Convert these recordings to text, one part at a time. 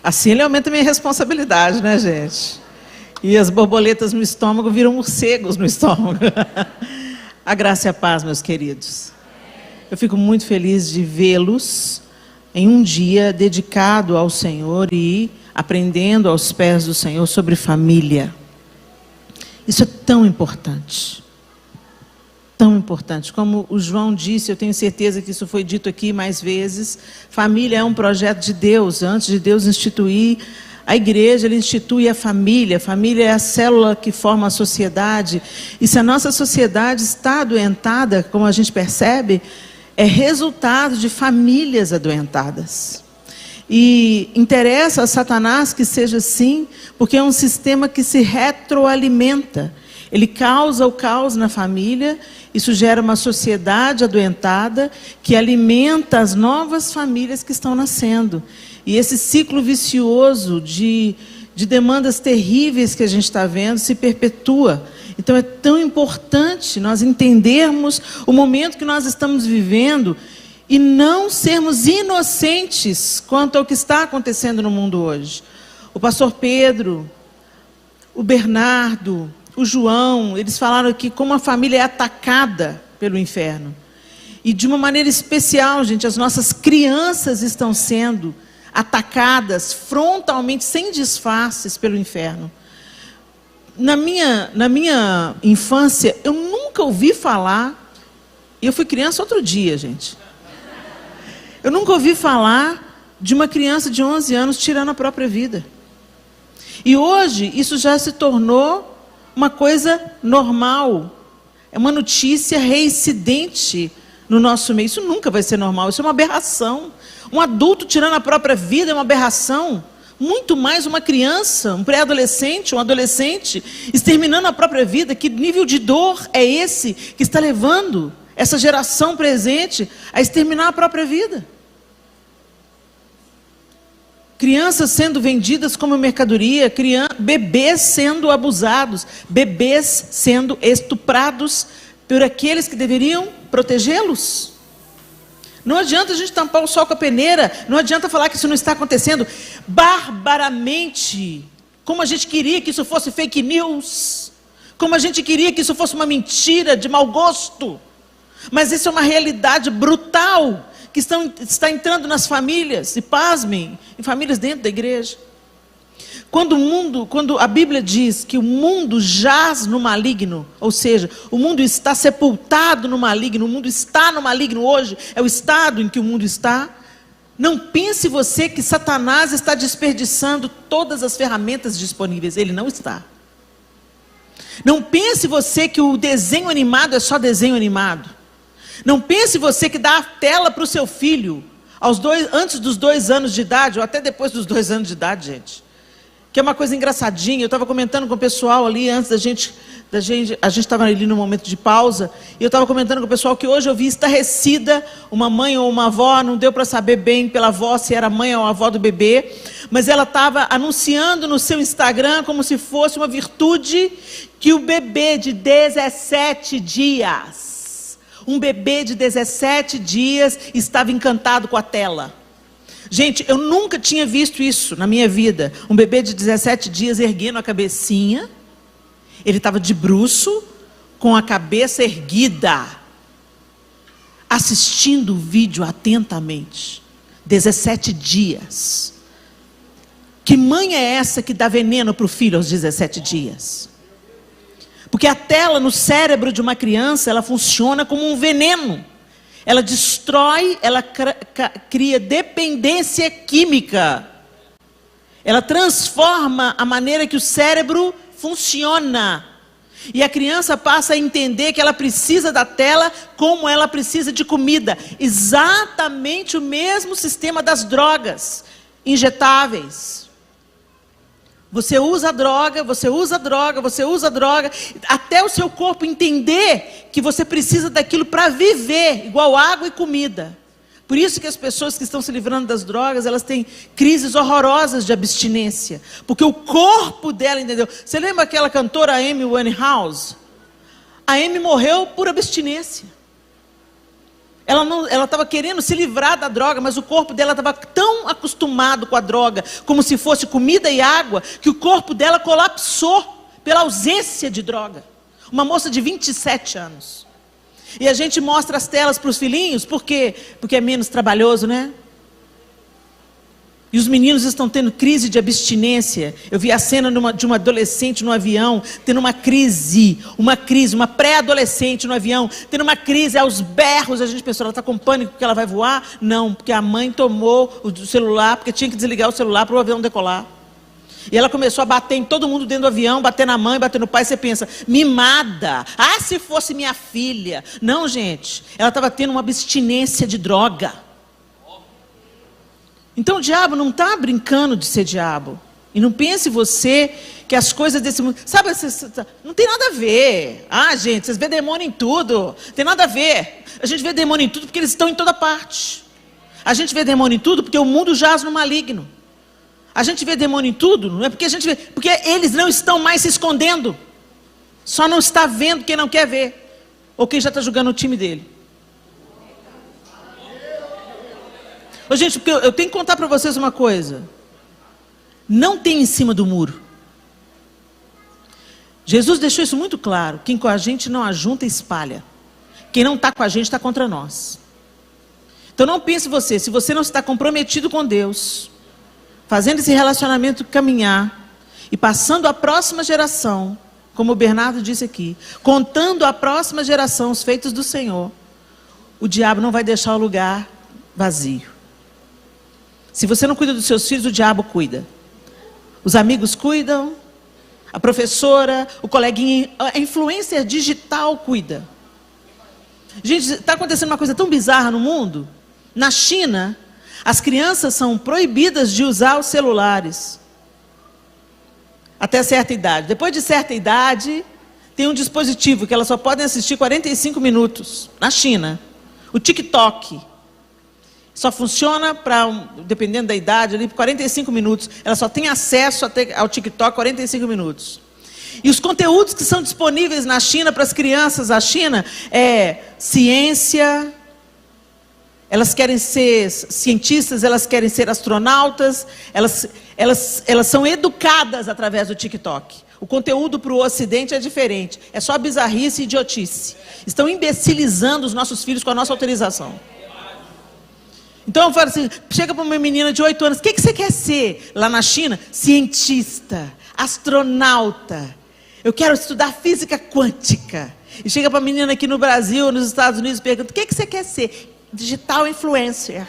Assim ele aumenta a minha responsabilidade, né, gente? E as borboletas no estômago viram morcegos no estômago. A graça e a paz, meus queridos. Eu fico muito feliz de vê-los em um dia dedicado ao Senhor e aprendendo aos pés do Senhor sobre família. Isso é tão importante. Tão importante. Como o João disse, eu tenho certeza que isso foi dito aqui mais vezes, família é um projeto de Deus. Antes de Deus instituir a igreja, Ele institui a família. A família é a célula que forma a sociedade. E se a nossa sociedade está adoentada, como a gente percebe, é resultado de famílias adoentadas. E interessa a Satanás que seja assim, porque é um sistema que se retroalimenta. Ele causa o caos na família, isso gera uma sociedade adoentada que alimenta as novas famílias que estão nascendo. E esse ciclo vicioso de demandas terríveis que a gente está vendo se perpetua. Então é tão importante nós entendermos o momento que nós estamos vivendo e não sermos inocentes quanto ao que está acontecendo no mundo hoje. O pastor Pedro, o Bernardo, o João, eles falaram aqui como a família é atacada pelo inferno. E de uma maneira especial, gente, as nossas crianças estão sendo atacadas frontalmente, sem disfarces, pelo inferno. Na minha infância, eu nunca ouvi falar, e eu fui criança outro dia, gente. Eu nunca ouvi falar de uma criança de 11 anos tirando a própria vida. E hoje, isso já se tornou uma coisa normal. É uma notícia reincidente no nosso meio. Isso nunca vai ser normal, isso é uma aberração. Um adulto tirando a própria vida é uma aberração. Muito mais uma criança, um pré-adolescente, um adolescente, exterminando a própria vida. Que nível de dor é esse que está levando essa geração presente a exterminar a própria vida? Crianças sendo vendidas como mercadoria, bebês sendo abusados, bebês sendo estuprados por aqueles que deveriam protegê-los. Não adianta a gente tampar o sol com a peneira, não adianta falar que isso não está acontecendo barbaramente, como a gente queria que isso fosse fake news, como a gente queria que isso fosse uma mentira de mau gosto, mas isso é uma realidade brutal que está entrando nas famílias, e pasmem, em famílias dentro da igreja. Quando a Bíblia diz que o mundo jaz no maligno, ou seja, o mundo está sepultado no maligno, o mundo está no maligno hoje, é o estado em que o mundo está. Não pense você que Satanás está desperdiçando todas as ferramentas disponíveis, ele não está. Não pense você que o desenho animado é só desenho animado. Não pense você que dá a tela para o seu filho antes dos 2 anos de idade, ou até depois dos 2 anos de idade, gente. Que é uma coisa engraçadinha. Eu estava comentando com o pessoal ali, antes a gente estava ali no momento de pausa, e eu estava comentando com o pessoal que hoje eu vi estarrecida uma mãe ou uma avó, não deu para saber bem pela avó se era mãe ou avó do bebê, mas ela estava anunciando no seu Instagram como se fosse uma virtude que o bebê de 17 dias... Um bebê de 17 dias estava encantado com a tela. Gente, eu nunca tinha visto isso na minha vida. Um bebê de 17 dias erguendo a cabecinha. Ele estava de bruço, com a cabeça erguida, assistindo o vídeo atentamente. 17 dias. Que mãe é essa que dá veneno para o filho aos 17 dias? Porque a tela no cérebro de uma criança, ela funciona como um veneno. Ela destrói, ela cria dependência química. Ela transforma a maneira que o cérebro funciona. E a criança passa a entender que ela precisa da tela como ela precisa de comida. Exatamente o mesmo sistema das drogas injetáveis. Você usa a droga, você usa a droga, você usa a droga, até o seu corpo entender que você precisa daquilo para viver, igual água e comida. Por isso que as pessoas que estão se livrando das drogas, elas têm crises horrorosas de abstinência. Porque o corpo dela, entendeu? Você lembra aquela cantora Amy Winehouse? A Amy morreu por abstinência. Ela estava querendo se livrar da droga, mas o corpo dela estava tão acostumado com a droga, como se fosse comida e água, que o corpo dela colapsou pela ausência de droga. Uma moça de 27 anos. E a gente mostra as telas para os filhinhos, por quê? Porque é menos trabalhoso, né? E os meninos estão tendo crise de abstinência. Eu vi a cena de uma adolescente no avião, tendo uma crise, uma pré-adolescente no avião, tendo uma crise aos berros. A gente pensou, ela está com pânico porque ela vai voar? Não, porque a mãe tomou o celular, porque tinha que desligar o celular para o avião decolar. E ela começou a bater em todo mundo dentro do avião, bater na mãe, bater no pai. Você pensa, mimada. Ah, se fosse minha filha. Não, gente, ela estava tendo uma abstinência de droga. Então o diabo não está brincando de ser diabo. E não pense você que as coisas desse mundo... Sabe, não tem nada a ver. Ah, gente, vocês vê demônio em tudo. Tem nada a ver. A gente vê demônio em tudo porque eles estão em toda parte. A gente vê demônio em tudo porque o mundo jaz no maligno. A gente vê demônio em tudo, não é porque a gente vê... Porque eles não estão mais se escondendo. Só não está vendo quem não quer ver. Ou quem já está julgando o time dele. Ô, gente, porque eu tenho que contar para vocês uma coisa. Não tem em cima do muro. Jesus deixou isso muito claro. Quem com a gente não ajunta, espalha. Quem não está com a gente está contra nós. Então não pense você, se você não está comprometido com Deus, fazendo esse relacionamento caminhar, e passando à próxima geração, como o Bernardo disse aqui, contando à próxima geração os feitos do Senhor, o diabo não vai deixar o lugar vazio. Se você não cuida dos seus filhos, o diabo cuida. Os amigos cuidam, a professora, o coleguinha, a influencer digital cuida. Gente, está acontecendo uma coisa tão bizarra no mundo. Na China, as crianças são proibidas de usar os celulares. Até certa idade. Depois de certa idade, tem um dispositivo que elas só podem assistir 45 minutos. Na China. O TikTok. Só funciona para, dependendo da idade, ali por 45 minutos. Ela só tem acesso ao TikTok 45 minutos. E os conteúdos que são disponíveis na China para as crianças, a China, é ciência, elas querem ser cientistas, elas querem ser astronautas, elas são educadas através do TikTok. O conteúdo para o Ocidente é diferente, é só bizarrice e idiotice. Estão imbecilizando os nossos filhos com a nossa autorização. Então eu falo assim, chega para uma menina de 8 anos, o que você quer ser? Lá na China, cientista, astronauta. Eu quero estudar física quântica. E chega para a menina aqui no Brasil, nos Estados Unidos, e pergunta, o que você quer ser? Digital influencer.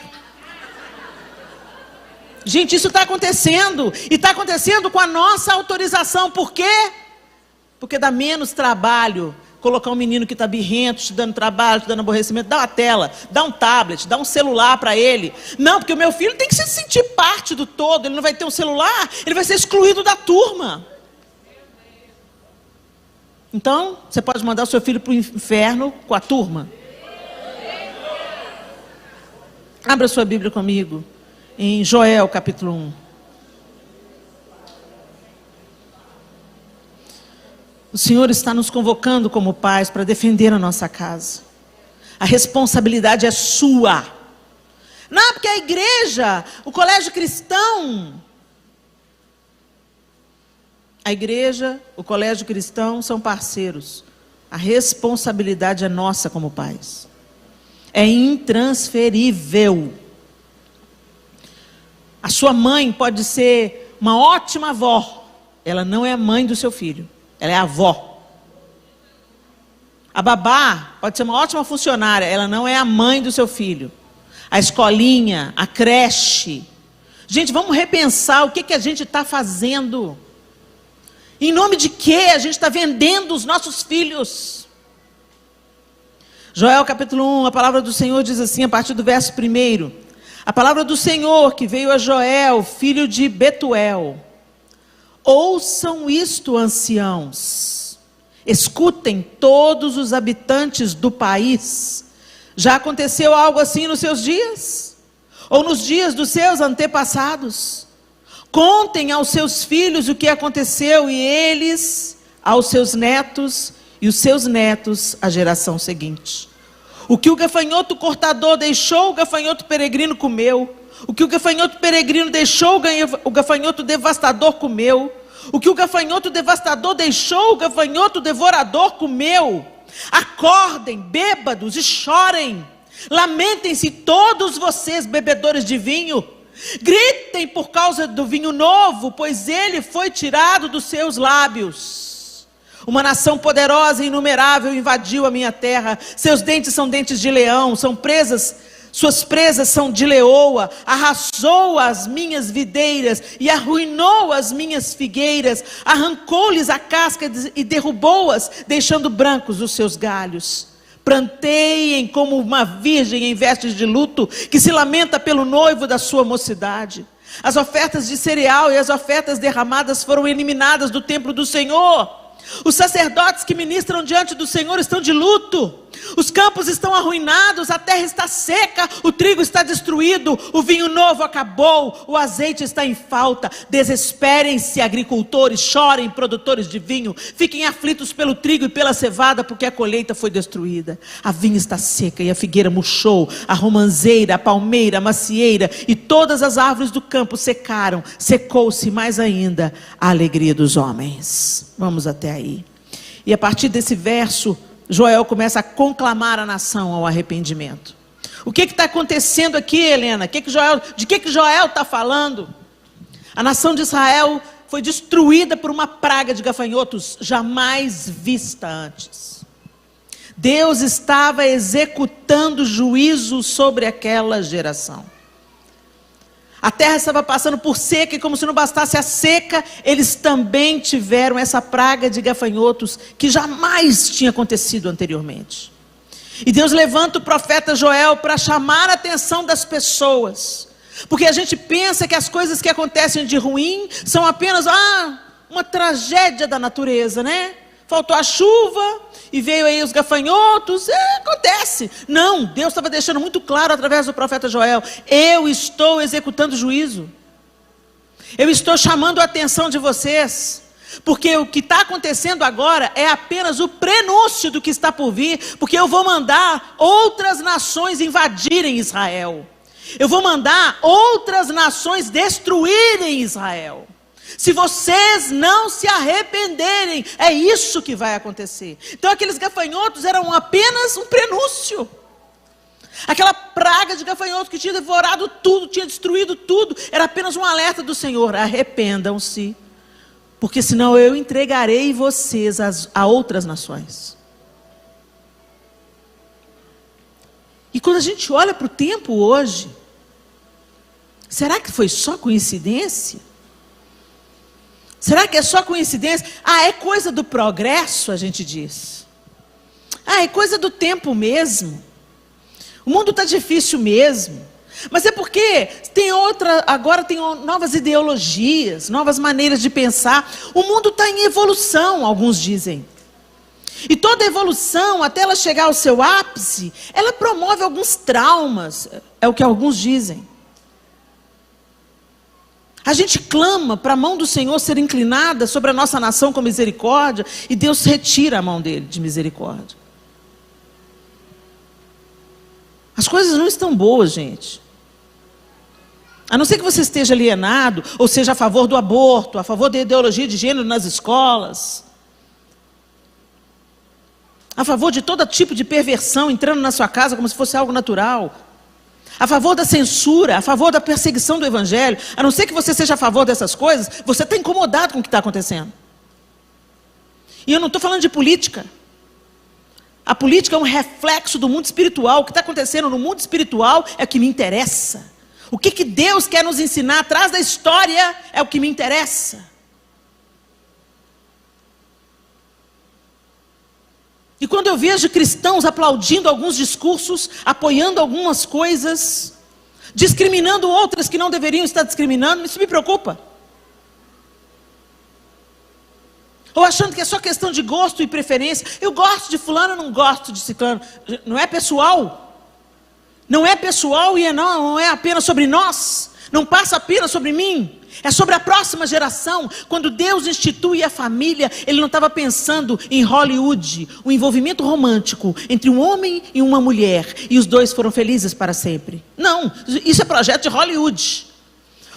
Gente, isso está acontecendo. E está acontecendo com a nossa autorização. Por quê? Porque dá menos trabalho colocar um menino que está birrento, te dando trabalho, te dando aborrecimento, dá uma tela, dá um tablet, dá um celular para ele. Não, porque o meu filho tem que se sentir parte do todo, ele não vai ter um celular, ele vai ser excluído da turma. Então, você pode mandar o seu filho para o inferno com a turma. Abra sua Bíblia comigo, em Joel capítulo 1. O Senhor está nos convocando como pais para defender a nossa casa. A responsabilidade é sua. Não, porque a igreja, o colégio cristão... A igreja, o colégio cristão são parceiros. A responsabilidade é nossa como pais. É intransferível. A sua mãe pode ser uma ótima avó. Ela não é a mãe do seu filho. Ela é a avó. A babá pode ser uma ótima funcionária. Ela não é a mãe do seu filho. A escolinha, a creche. Gente, vamos repensar o que a gente está fazendo. Em nome de que a gente está vendendo os nossos filhos? Joel capítulo 1, a palavra do Senhor diz assim, a partir do verso 1. A palavra do Senhor que veio a Joel, filho de Betuel. Ouçam isto, anciãos. Escutem todos os habitantes do país. Já aconteceu algo assim nos seus dias? Ou nos dias dos seus antepassados? Contem aos seus filhos o que aconteceu e eles aos seus netos e os seus netos à geração seguinte. O que o gafanhoto cortador deixou, o gafanhoto peregrino comeu. O que o gafanhoto peregrino deixou, o gafanhoto devastador comeu. O que o gafanhoto devastador deixou, o gafanhoto devorador comeu. Acordem, bêbados, e chorem. Lamentem-se todos vocês, bebedores de vinho. Gritem por causa do vinho novo, pois ele foi tirado dos seus lábios. Uma nação poderosa e inumerável invadiu a minha terra. Seus dentes são dentes de leão, suas presas são de leoa. Arrasou as minhas videiras e arruinou as minhas figueiras. Arrancou-lhes a casca e derrubou-as, deixando brancos os seus galhos. Planteiem como uma virgem em vestes de luto, que se lamenta pelo noivo da sua mocidade. As ofertas de cereal e as ofertas derramadas foram eliminadas do templo do Senhor. Os sacerdotes que ministram diante do Senhor estão de luto. Os campos estão arruinados, a terra está seca, o trigo está destruído, o vinho novo acabou, o azeite está em falta. Desesperem-se, agricultores, chorem, produtores de vinho, fiquem aflitos pelo trigo e pela cevada, porque a colheita foi destruída. A vinha está seca e a figueira murchou, a romanceira, a palmeira, a macieira e todas as árvores do campo secaram. Secou-se mais ainda a alegria dos homens. Vamos até aí. E a partir desse verso, Joel começa a conclamar a nação ao arrependimento. O que está acontecendo aqui, Helena? De que Joel está falando? A nação de Israel foi destruída por uma praga de gafanhotos jamais vista antes. Deus estava executando juízo sobre aquela geração. A terra estava passando por seca, e como se não bastasse a seca, eles também tiveram essa praga de gafanhotos que jamais tinha acontecido anteriormente. E Deus levanta o profeta Joel para chamar a atenção das pessoas. Porque a gente pensa que as coisas que acontecem de ruim são apenas uma tragédia da natureza, né? Faltou a chuva e veio aí os gafanhotos, acontece. Não, Deus estava deixando muito claro através do profeta Joel: eu estou executando juízo. Eu estou chamando a atenção de vocês. Porque o que está acontecendo agora é apenas o prenúncio do que está por vir. Porque eu vou mandar outras nações invadirem Israel. Eu vou mandar outras nações destruírem Israel. Se vocês não se arrependerem, é isso que vai acontecer. Então aqueles gafanhotos eram apenas um prenúncio. Aquela praga de gafanhotos que tinha devorado tudo, tinha destruído tudo, era apenas um alerta do Senhor: arrependam-se, porque senão eu entregarei vocês a outras nações. E quando a gente olha para o tempo hoje, será que foi só coincidência? Será que é só coincidência? É coisa do progresso, a gente diz. É coisa do tempo mesmo. O mundo está difícil mesmo. Mas é porque agora tem novas ideologias, novas maneiras de pensar. O mundo está em evolução, alguns dizem. E toda evolução, até ela chegar ao seu ápice, ela promove alguns traumas, é o que alguns dizem. A gente clama para a mão do Senhor ser inclinada sobre a nossa nação com misericórdia, e Deus retira a mão dele de misericórdia. As coisas não estão boas, gente. A não ser que você esteja alienado, ou seja a favor do aborto, a favor da ideologia de gênero nas escolas, a favor de todo tipo de perversão entrando na sua casa como se fosse algo natural, a favor da censura, a favor da perseguição do evangelho. A não ser que você seja a favor dessas coisas, você está incomodado com o que está acontecendo. E eu não estou falando de política. A política é um reflexo do mundo espiritual. O que está acontecendo no mundo espiritual é o que me interessa. O que Deus quer nos ensinar atrás da história é o que me interessa. E quando eu vejo cristãos aplaudindo alguns discursos, apoiando algumas coisas, discriminando outras que não deveriam estar discriminando, isso me preocupa. Ou achando que é só questão de gosto e preferência. Eu gosto de fulano, não gosto de ciclano. Não é pessoal. Não é pessoal e não é apenas sobre nós. Não passa apenas sobre mim, é sobre a próxima geração. Quando Deus institui a família, Ele não estava pensando em Hollywood, o envolvimento romântico entre um homem e uma mulher, e os dois foram felizes para sempre. Não, isso é projeto de Hollywood.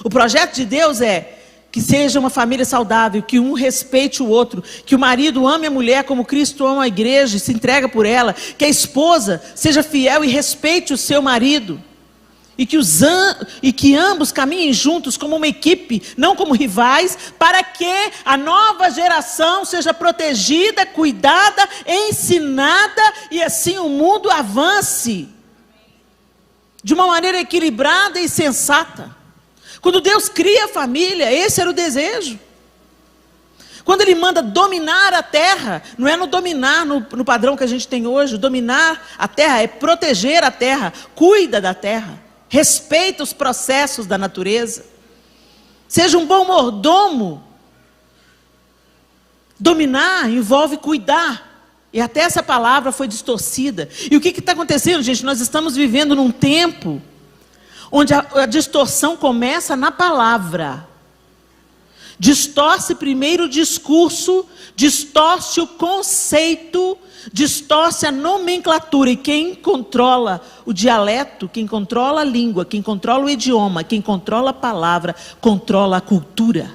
O projeto de Deus é que seja uma família saudável, que um respeite o outro, que o marido ame a mulher como Cristo ama a igreja e se entrega por ela, que a esposa seja fiel e respeite o seu marido, e que ambos caminhem juntos como uma equipe, não como rivais, para que a nova geração seja protegida, cuidada, ensinada, e assim o mundo avance de uma maneira equilibrada e sensata. Quando Deus cria a família, esse era o desejo. Quando Ele manda dominar a terra, não é no dominar no padrão que a gente tem hoje. O dominar a terra é proteger a terra, cuida da terra, respeita os processos da natureza. Seja um bom mordomo. Dominar envolve cuidar. E até essa palavra foi distorcida. E o que está acontecendo, gente? Nós estamos vivendo num tempo onde a distorção começa na palavra. Distorce primeiro o discurso, distorce o conceito, distorce a nomenclatura. E quem controla o dialeto, quem controla a língua, quem controla o idioma, quem controla a palavra, controla a cultura.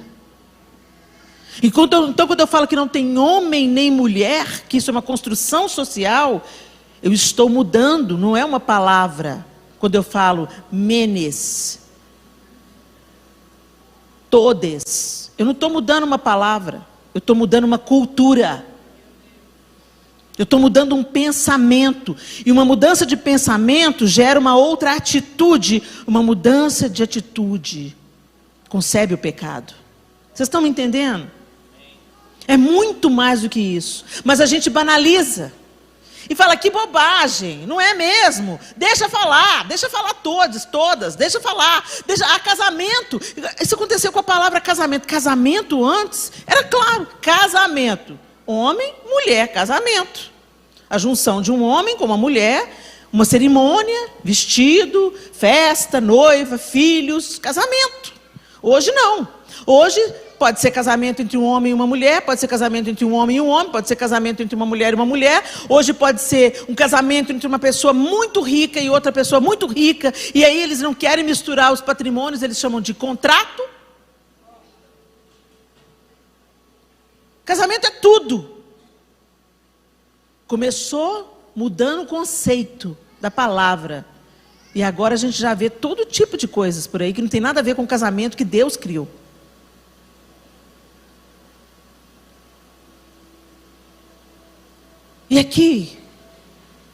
Então, quando eu falo que não tem homem nem mulher, que isso é uma construção social, eu estou mudando, não é uma palavra. Quando eu falo menes, todes, eu não estou mudando uma palavra, eu estou mudando uma cultura. Eu estou mudando um pensamento. E uma mudança de pensamento gera uma outra atitude. Uma mudança de atitude concebe o pecado. Vocês estão me entendendo? É muito mais do que isso. Mas a gente banaliza. E fala, que bobagem, não é mesmo? Deixa falar todas, deixa falar. Casamento, isso aconteceu com a palavra casamento. Casamento antes, era claro, casamento. Homem, mulher, casamento. A junção de um homem com uma mulher, uma cerimônia, vestido, festa, noiva, filhos, casamento. Hoje não. Hoje pode ser casamento entre um homem e uma mulher, pode ser casamento entre um homem e um homem, pode ser casamento entre uma mulher e uma mulher. Hoje pode ser um casamento entre uma pessoa muito rica e outra pessoa muito rica. E aí eles não querem misturar os patrimônios, eles chamam de contrato. Casamento é tudo. Começou mudando o conceito da palavra. E agora a gente já vê todo tipo de coisas por aí que não tem nada a ver com o casamento que Deus criou. E aqui,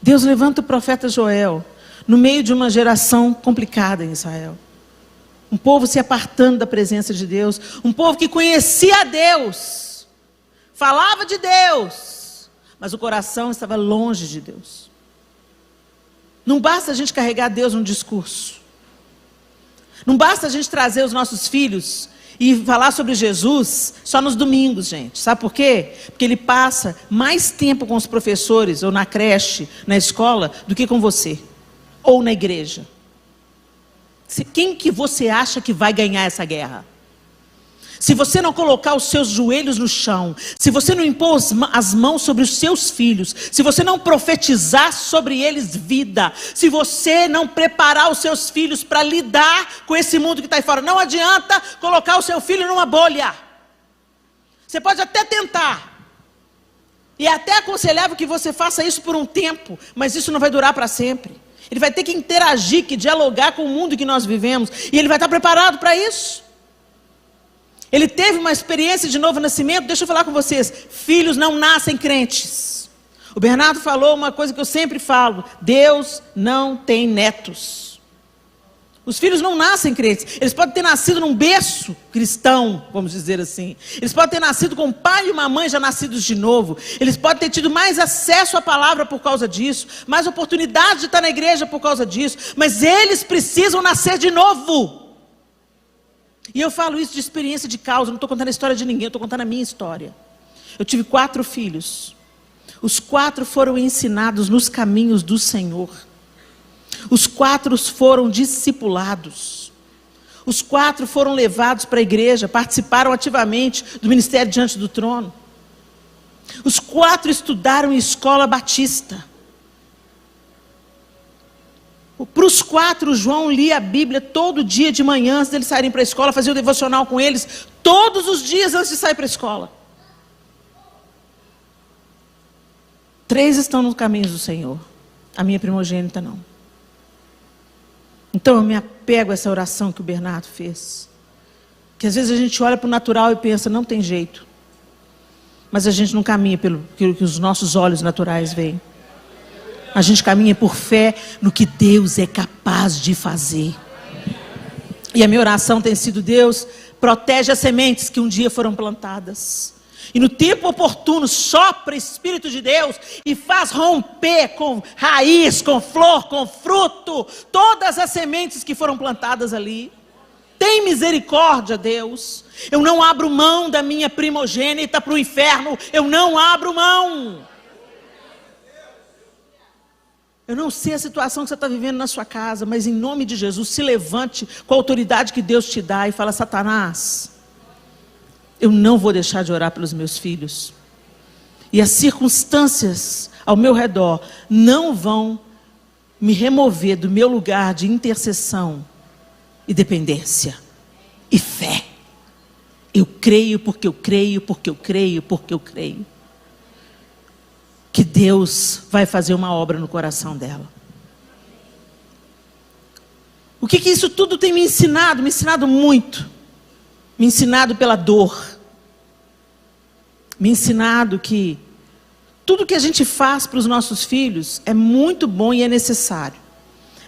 Deus levanta o profeta Joel, no meio de uma geração complicada em Israel. Um povo se apartando da presença de Deus, um povo que conhecia a Deus, falava de Deus, mas o coração estava longe de Deus. Não basta a gente carregar Deus num discurso. Não basta a gente trazer os nossos filhos e falar sobre Jesus só nos domingos, gente. Sabe por quê? Porque ele passa mais tempo com os professores, ou na creche, na escola, do que com você. Ou na igreja. Quem que você acha que vai ganhar essa guerra? Se você não colocar os seus joelhos no chão, se você não impor as mãos sobre os seus filhos, se você não profetizar sobre eles vida, se você não preparar os seus filhos para lidar com esse mundo que está aí fora, não adianta colocar o seu filho numa bolha. Você pode até tentar, e é até aconselhável que você faça isso por um tempo, mas isso não vai durar para sempre. Ele vai ter que interagir, que dialogar com o mundo que nós vivemos, e ele vai estar preparado para isso. Ele teve uma experiência de novo nascimento. Deixa eu falar com vocês, filhos não nascem crentes. O Bernardo falou uma coisa que eu sempre falo: Deus não tem netos. Os filhos não nascem crentes. Eles podem ter nascido num berço cristão, vamos dizer assim. Eles podem ter nascido com um pai e uma mãe já nascidos de novo. Eles podem ter tido mais acesso à palavra por causa disso, mais oportunidade de estar na igreja por causa disso, mas eles precisam nascer de novo. E eu falo isso de experiência de causa, não estou contando a história de ninguém, eu estou contando a minha história. Eu tive 4 filhos. Os 4 foram ensinados nos caminhos do Senhor. Os 4 foram discipulados. Os 4 foram levados para a igreja, participaram ativamente do ministério diante do trono. Os 4 estudaram em escola batista. Para os 4, João lia a Bíblia todo dia de manhã, antes deles saírem para a escola, fazia o devocional com eles, todos os dias antes de sair para a escola. 3 estão nos caminhos do Senhor, a minha primogênita não. Então eu me apego a essa oração que o Bernardo fez. Que às vezes a gente olha para o natural e pensa, não tem jeito. Mas a gente não caminha pelo que os nossos olhos naturais veem. A gente caminha por fé no que Deus é capaz de fazer. E a minha oração tem sido: Deus, protege as sementes que um dia foram plantadas. E no tempo oportuno, sopra o Espírito de Deus e faz romper com raiz, com flor, com fruto, todas as sementes que foram plantadas ali. Tem misericórdia, Deus. Eu não abro mão da minha primogênita para o inferno. Eu não abro mão. Eu não sei a situação que você está vivendo na sua casa, mas em nome de Jesus, se levante com a autoridade que Deus te dá e fala: Satanás, eu não vou deixar de orar pelos meus filhos. E as circunstâncias ao meu redor não vão me remover do meu lugar de intercessão e dependência e fé. Eu creio porque eu creio, porque eu creio, porque eu creio que Deus vai fazer uma obra no coração dela. O que isso tudo tem me ensinado? Me ensinado muito. Me ensinado pela dor. Me ensinado que tudo que a gente faz para os nossos filhos é muito bom e é necessário.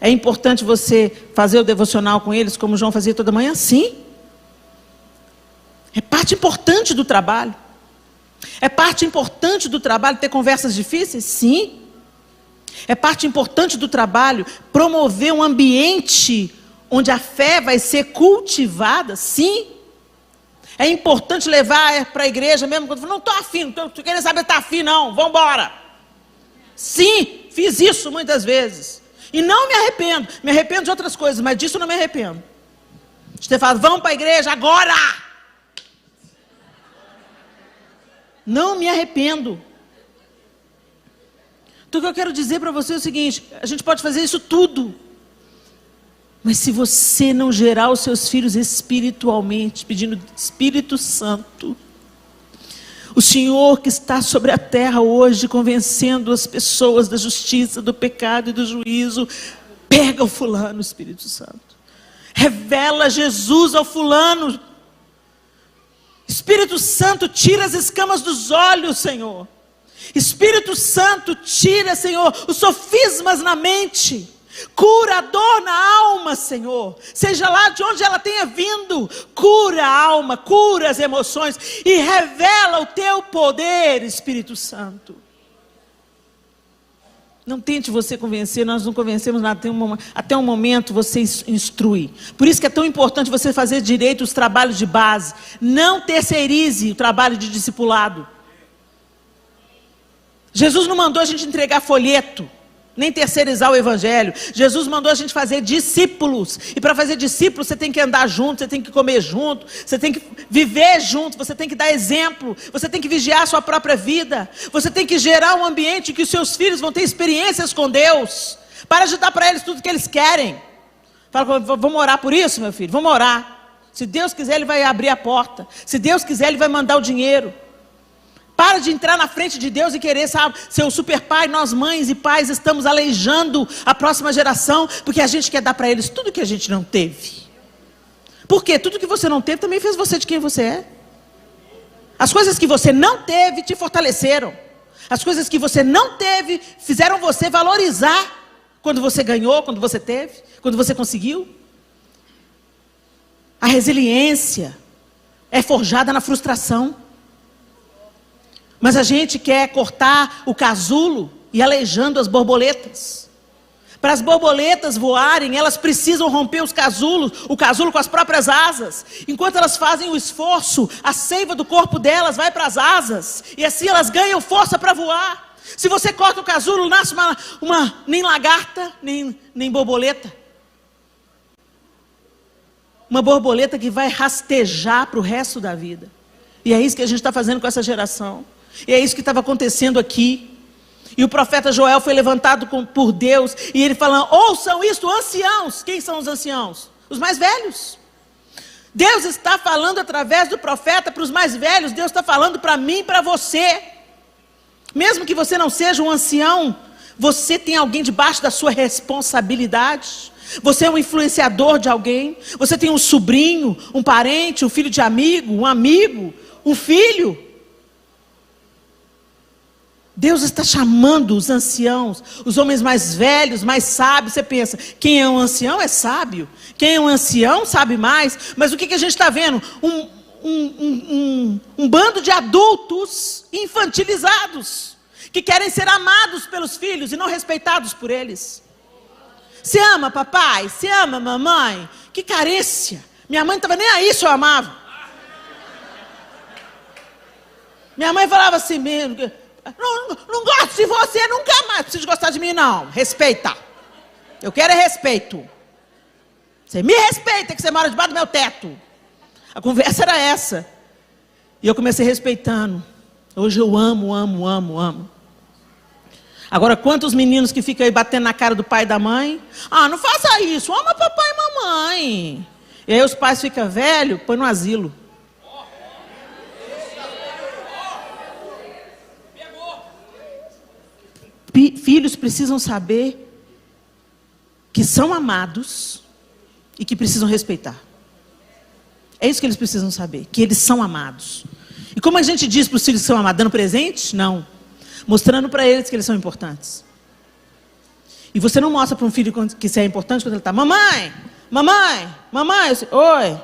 É importante você fazer o devocional com eles, como o João fazia toda manhã? Sim. É parte importante do trabalho. É parte importante do trabalho ter conversas difíceis? Sim. É parte importante do trabalho promover um ambiente onde a fé vai ser cultivada? Sim. É importante levar para a igreja mesmo quando não estou afim, não estou querendo saber se está afim não, vamos embora. Sim, fiz isso muitas vezes. E não me arrependo de outras coisas, mas disso não me arrependo. Você fala: vamos para a igreja agora. Não me arrependo. Então o que eu quero dizer para você é o seguinte: a gente pode fazer isso tudo, mas se você não gerar os seus filhos espiritualmente, pedindo Espírito Santo, o Senhor que está sobre a terra hoje, convencendo as pessoas da justiça, do pecado e do juízo, pega o fulano, Espírito Santo. Revela Jesus ao fulano. Espírito Santo, tira as escamas dos olhos, Senhor. Espírito Santo, tira, Senhor, os sofismas na mente. Cura a dor na alma, Senhor. Seja lá de onde ela tenha vindo. Cura a alma, cura as emoções. E revela o teu poder, Espírito Santo. Não tente você convencer, nós não convencemos nada. Até um momento você instrui. Por isso que é tão importante você fazer direito os trabalhos de base. Não terceirize o trabalho de discipulado. Jesus não mandou a gente entregar folheto, nem terceirizar o evangelho. Jesus mandou a gente fazer discípulos. E para fazer discípulos você tem que andar junto, você tem que comer junto, você tem que viver junto, você tem que dar exemplo, você tem que vigiar a sua própria vida, você tem que gerar um ambiente em que os seus filhos vão ter experiências com Deus. Para de dar para eles tudo que eles querem. Fala: vamos orar por isso, meu filho, vamos orar. Se Deus quiser, Ele vai abrir a porta. Se Deus quiser, Ele vai mandar o dinheiro. Para de entrar na frente de Deus e querer, sabe, ser o super pai. Nós, mães e pais, estamos aleijando a próxima geração, porque a gente quer dar para eles tudo que a gente não teve. Por quê? Tudo que você não teve também fez você de quem você é. As coisas que você não teve te fortaleceram. As coisas que você não teve fizeram você valorizar quando você ganhou, quando você teve, quando você conseguiu. A resiliência é forjada na frustração. Mas a gente quer cortar o casulo e aleijando as borboletas. Para as borboletas voarem, elas precisam romper o casulo com as próprias asas. Enquanto elas fazem o esforço, a seiva do corpo delas vai para as asas. E assim elas ganham força para voar. Se você corta o casulo, nasce nem lagarta, nem borboleta. uma borboleta que vai rastejar para o resto da vida. E é isso que a gente está fazendo com essa geração. E é isso que estava acontecendo aqui. E o profeta Joel foi levantado por Deus. E ele falando, ouçam isto, anciãos. Quem são os anciãos? Os mais velhos. Deus está falando através do profeta para os mais velhos. Deus está falando para mim e para você. Mesmo que você não seja um ancião, você tem alguém debaixo da sua responsabilidade. Você é um influenciador de alguém. Você tem um sobrinho, um parente, um filho de amigo, um filho. Deus está chamando os anciãos, os homens mais velhos, mais sábios. Você pensa, quem é um ancião é sábio. Quem é um ancião sabe mais. Mas o que a gente está vendo? Um bando de adultos infantilizados, que querem ser amados pelos filhos e não respeitados por eles. Você ama papai? Você ama mamãe? Que carência. Minha mãe não estava nem aí se eu amava. Minha mãe falava assim mesmo, não gosto de você nunca mais. Preciso gostar de mim não, respeita. Eu quero é respeito. Você me respeita que você mora debaixo do meu teto. A conversa era essa. E eu comecei respeitando. Hoje eu amo. Agora, quantos meninos que ficam aí batendo na cara do pai e da mãe? Ah, não faça isso, ama papai e mamãe. E aí os pais ficam velhos, põe no asilo. Filhos precisam saber que são amados e que precisam respeitar. É isso que eles precisam saber, que eles são amados. E como a gente diz para os filhos que são amados? Dando presente? Não. Mostrando para eles que eles são importantes. E você não mostra para um filho que você é importante quando ele está, mamãe, oi,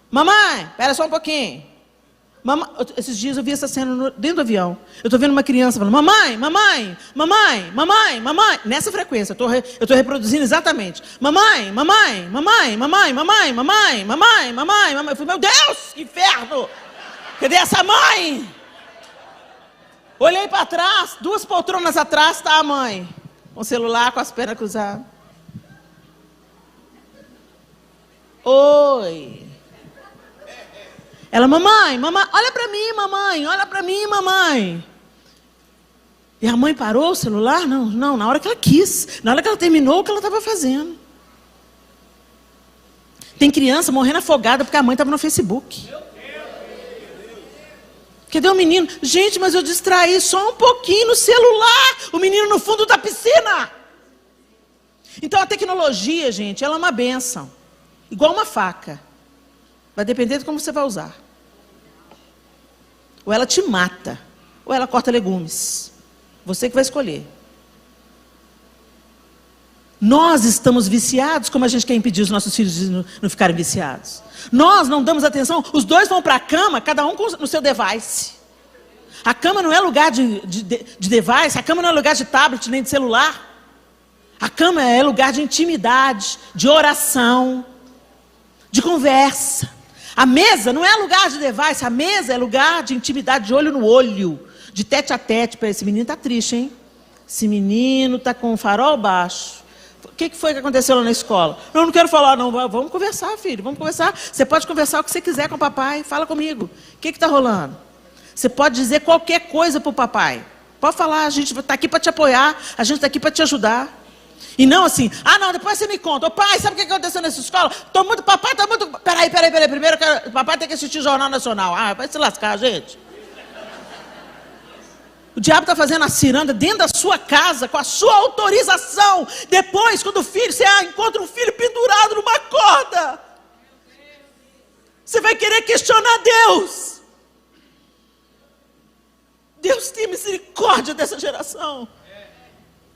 mamãe, espera só um pouquinho. Esses dias eu vi essa cena dentro do avião. Eu estou vendo uma criança falando, mamãe, nessa frequência, eu estou reproduzindo exatamente. Mamãe. Eu falei, meu Deus, que inferno! Cadê essa mãe? Olhei para trás, 2 poltronas atrás está a mãe, com o celular, com as pernas cruzadas. Oi. Ela, mamãe, olha para mim, mamãe. E a mãe parou o celular? Não, na hora que ela quis. Na hora que ela terminou o que ela estava fazendo. Tem criança morrendo afogada porque a mãe estava no Facebook. Cadê o menino? Gente, mas eu distraí só um pouquinho no celular. O menino no fundo da piscina. Então a tecnologia, gente, ela é uma bênção. Igual uma faca. Vai depender de como você vai usar. Ou ela te mata, ou ela corta legumes. Você que vai escolher. Nós estamos viciados, como a gente quer impedir os nossos filhos de não ficarem viciados. Nós não damos atenção, os dois vão para a cama, cada um no seu device. A cama não é lugar de device, a cama não é lugar de tablet nem de celular. A cama é lugar de intimidade, de oração, de conversa. A mesa não é lugar de device, a mesa é lugar de intimidade, de olho no olho, de tete a tete. Esse menino está triste, hein? Esse menino está com o farol baixo. O que foi que aconteceu lá na escola? Não quero falar, não. Vamos conversar, filho, vamos conversar. Você pode conversar o que você quiser com o papai, fala comigo. O que está rolando? Você pode dizer qualquer coisa para o papai. Pode falar, a gente está aqui para te apoiar, a gente está aqui para te ajudar. E não assim, não, depois você me conta. Ô pai, sabe o que aconteceu nessa escola? Papai está muito... Peraí, primeiro o papai tem que assistir Jornal Nacional. Vai se lascar, gente. O diabo está fazendo a ciranda dentro da sua casa, com a sua autorização. Depois, quando você encontra um filho pendurado numa corda, você vai querer questionar Deus. Deus tem misericórdia dessa geração.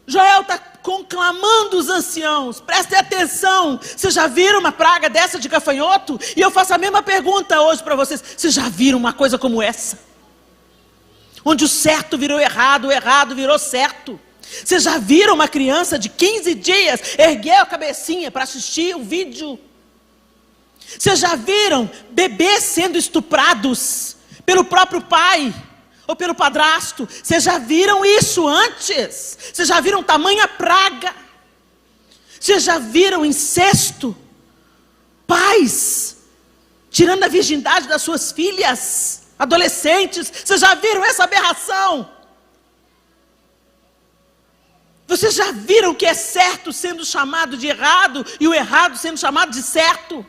Joel está conclamando os anciãos, prestem atenção. Vocês já viram uma praga dessa de gafanhoto? E eu faço a mesma pergunta hoje para vocês. Vocês já viram uma coisa como essa? Onde o certo virou errado, o errado virou certo. Vocês já viram uma criança de 15 dias erguer a cabecinha para assistir o vídeo? Vocês já viram bebês sendo estuprados pelo próprio pai? Ou pelo padrasto? Vocês já viram isso antes? Vocês já viram tamanha praga? Vocês já viram incesto? Pais tirando a virgindade das suas filhas, adolescentes. Vocês já viram essa aberração? Vocês já viram o que é certo sendo chamado de errado e o errado sendo chamado de certo?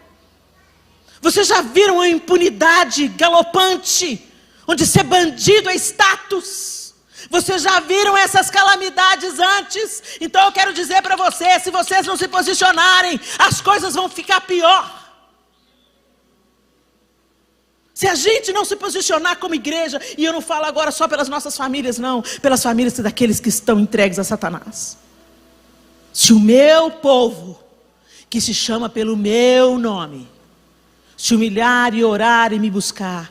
Vocês já viram a impunidade galopante, onde ser bandido é status? Vocês já viram essas calamidades antes? Então eu quero dizer para vocês, se vocês não se posicionarem, as coisas vão ficar pior. Se a gente não se posicionar como igreja, e eu não falo agora só pelas nossas famílias, não, pelas famílias daqueles que estão entregues a Satanás. Se o meu povo, que se chama pelo meu nome, se humilhar e orar e me buscar,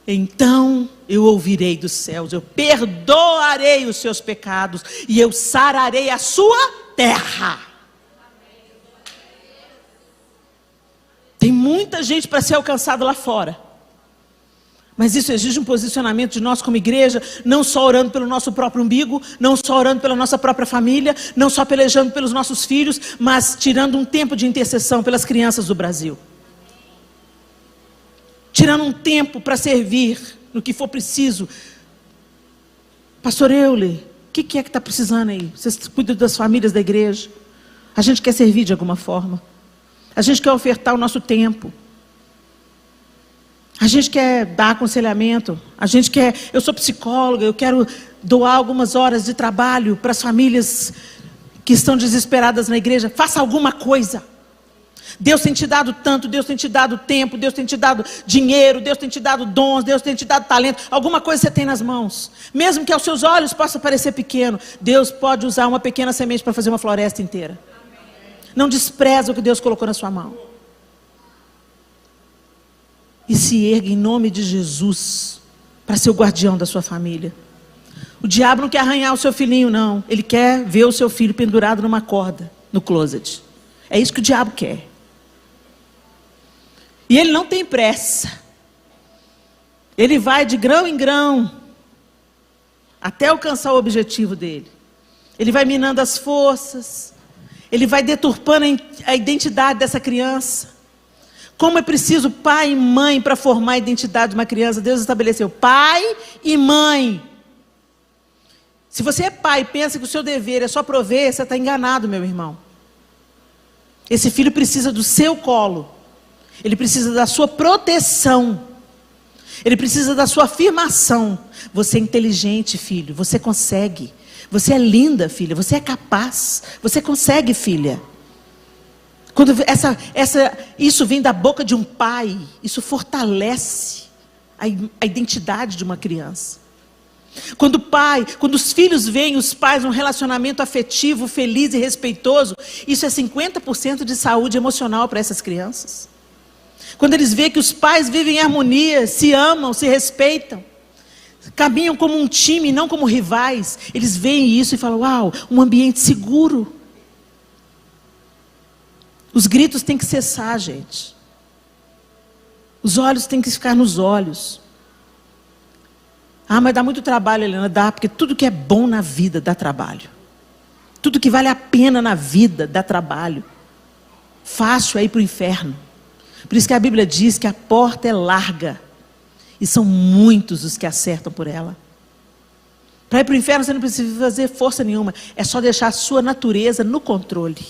então eu ouvirei dos céus, eu perdoarei os seus pecados e eu sararei a sua terra. Tem muita gente para ser alcançada lá fora. Mas isso exige um posicionamento de nós como igreja, não só orando pelo nosso próprio umbigo, não só orando pela nossa própria família, não só pelejando pelos nossos filhos, mas tirando um tempo de intercessão pelas crianças do Brasil. Tirando um tempo para servir no que for preciso. Pastor Euler, o que é que está precisando aí? Vocês cuidam das famílias da igreja. A gente quer servir de alguma forma. A gente quer ofertar o nosso tempo. A gente quer dar aconselhamento. A gente quer... Eu sou psicóloga, eu quero doar algumas horas de trabalho para as famílias que estão desesperadas na igreja. Faça alguma coisa. Deus tem te dado tanto, Deus tem te dado tempo, Deus tem te dado dinheiro, Deus tem te dado dons, Deus tem te dado talento. Alguma coisa você tem nas mãos. Mesmo que aos seus olhos possa parecer pequeno, Deus pode usar uma pequena semente para fazer uma floresta inteira. Não despreza o que Deus colocou na sua mão. E se ergue em nome de Jesus para ser o guardião da sua família. O diabo não quer arranhar o seu filhinho, não. Ele quer ver o seu filho pendurado numa corda no closet. É isso que o diabo quer. E ele não tem pressa. Ele vai de grão em grão até alcançar o objetivo dele. Ele vai minando as forças. Ele vai deturpando a identidade dessa criança. Como é preciso pai e mãe para formar a identidade de uma criança. Deus estabeleceu pai e mãe. Se você é pai e pensa que o seu dever é só prover, você está enganado, meu irmão. Esse filho precisa do seu colo. Ele precisa da sua proteção. Ele precisa da sua afirmação. Você é inteligente, filho. Você consegue. Você é linda, filha. Você é capaz. Você consegue, filha. Quando isso vem da boca de um pai, isso fortalece a identidade de uma criança. Quando os filhos veem os pais num relacionamento afetivo, feliz e respeitoso, isso é 50% de saúde emocional para essas crianças. Quando eles veem que os pais vivem em harmonia, se amam, se respeitam, caminham como um time, não como rivais, eles veem isso e falam, uau, um ambiente seguro. Os gritos têm que cessar, gente. Os olhos têm que ficar nos olhos. Ah, mas dá muito trabalho, Helena. Dá, porque tudo que é bom na vida dá trabalho. Tudo que vale a pena na vida dá trabalho. Fácil é ir para o inferno. Por isso que a Bíblia diz que a porta é larga. E são muitos os que acertam por ela. Para ir para o inferno você não precisa fazer força nenhuma. É só deixar a sua natureza no controle.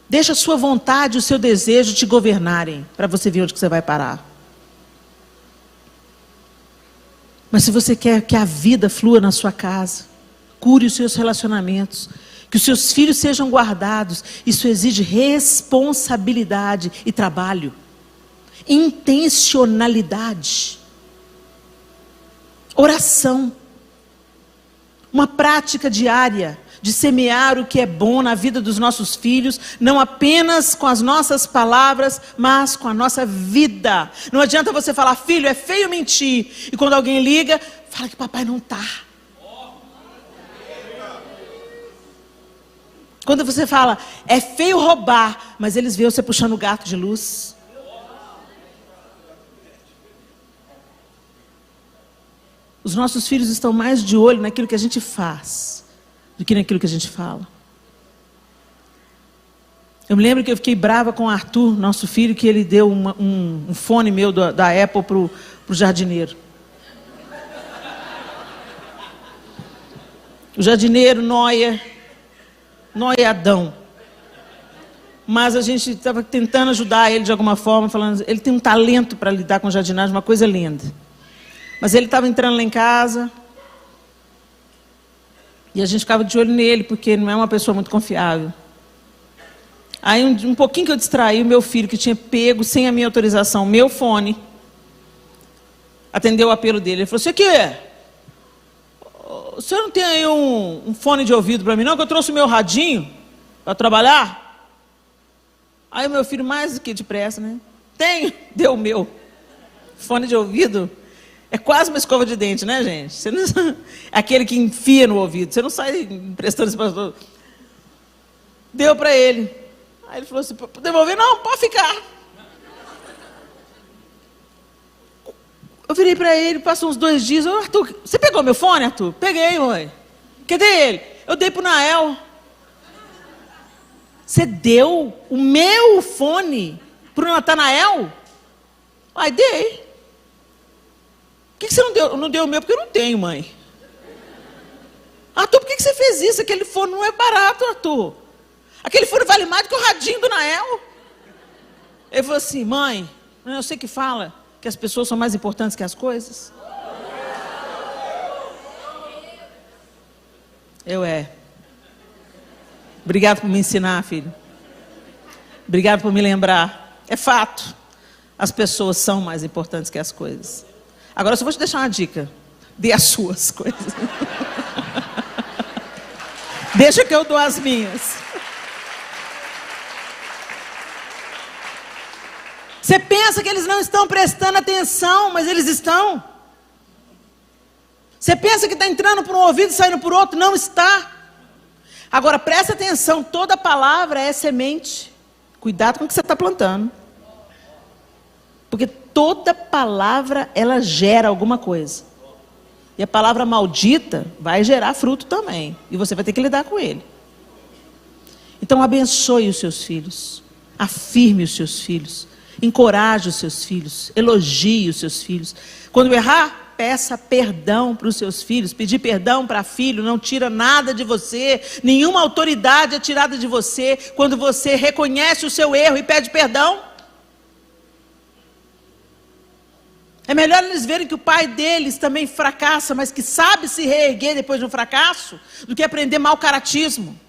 Deixa a sua vontade, o seu desejo te governarem, para você ver onde que você vai parar. Mas se você quer que a vida flua na sua casa, cure os seus relacionamentos, que os seus filhos sejam guardados, isso exige responsabilidade e trabalho, intencionalidade, oração, uma prática diária de semear o que é bom na vida dos nossos filhos, não apenas com as nossas palavras, mas com a nossa vida. Não adianta você falar, filho, é feio mentir, e quando alguém liga, fala que papai não está. Quando você fala, é feio roubar, mas eles veem você puxando o gato de luz. Os nossos filhos estão mais de olho naquilo que a gente faz do que naquilo que a gente fala. Eu me lembro que eu fiquei brava com o Arthur, nosso filho, que ele deu um fone meu da Apple pro jardineiro. O jardineiro, noiadão. Mas a gente estava tentando ajudar ele de alguma forma, falando, ele tem um talento para lidar com jardinagem, uma coisa linda. Mas ele estava entrando lá em casa, e a gente ficava de olho nele, porque ele não é uma pessoa muito confiável. Aí um pouquinho que eu distraí, o meu filho, que tinha pego, sem a minha autorização, meu fone, atendeu o apelo dele. Ele falou, "Você quê? Você não tem aí um fone de ouvido para mim, não? Que eu trouxe o meu radinho para trabalhar." Aí o meu filho, mais do que depressa, né? Tenho, deu o meu. Fone de ouvido é quase uma escova de dente, né, gente? Você não, aquele que enfia no ouvido. Você não sai emprestando esse pastor. Deu para ele. Aí ele falou assim, devolver? Não, pode ficar. Eu virei para ele, passou uns 2 dias. Arthur, você pegou meu fone, Arthur? Peguei, mãe. Cadê ele? Eu dei pro Nael. Você deu o meu fone pro Natanael? Ai, dei. Por que você não deu? Não deu o meu? Porque eu não tenho, mãe. Arthur, por que você fez isso? Aquele fone não é barato, Arthur. Aquele fone vale mais do que o radinho do Nael. Ele falou assim, mãe, não é você que fala que as pessoas são mais importantes que as coisas? Obrigado por me ensinar, filho. Obrigado por me lembrar. É fato. As pessoas são mais importantes que as coisas. Agora eu só vou te deixar uma dica. Dê as suas coisas. Deixa que eu dou as minhas. Você pensa que eles não estão prestando atenção, mas eles estão. Você pensa que está entrando por um ouvido e saindo por outro, não está. Agora presta atenção, toda palavra é semente. Cuidado com o que você está plantando. Porque toda palavra, ela gera alguma coisa. E a palavra maldita vai gerar fruto também. E você vai ter que lidar com ele. Então abençoe os seus filhos. Afirme os seus filhos. Encoraje os seus filhos. Elogie os seus filhos. Quando errar, peça perdão para os seus filhos. Pedir perdão para filho não tira nada de você. Nenhuma autoridade é tirada de você quando você reconhece o seu erro e pede perdão. É melhor eles verem que o pai deles também fracassa, mas que sabe se reerguer depois de um fracasso, do que aprender mau caratismo.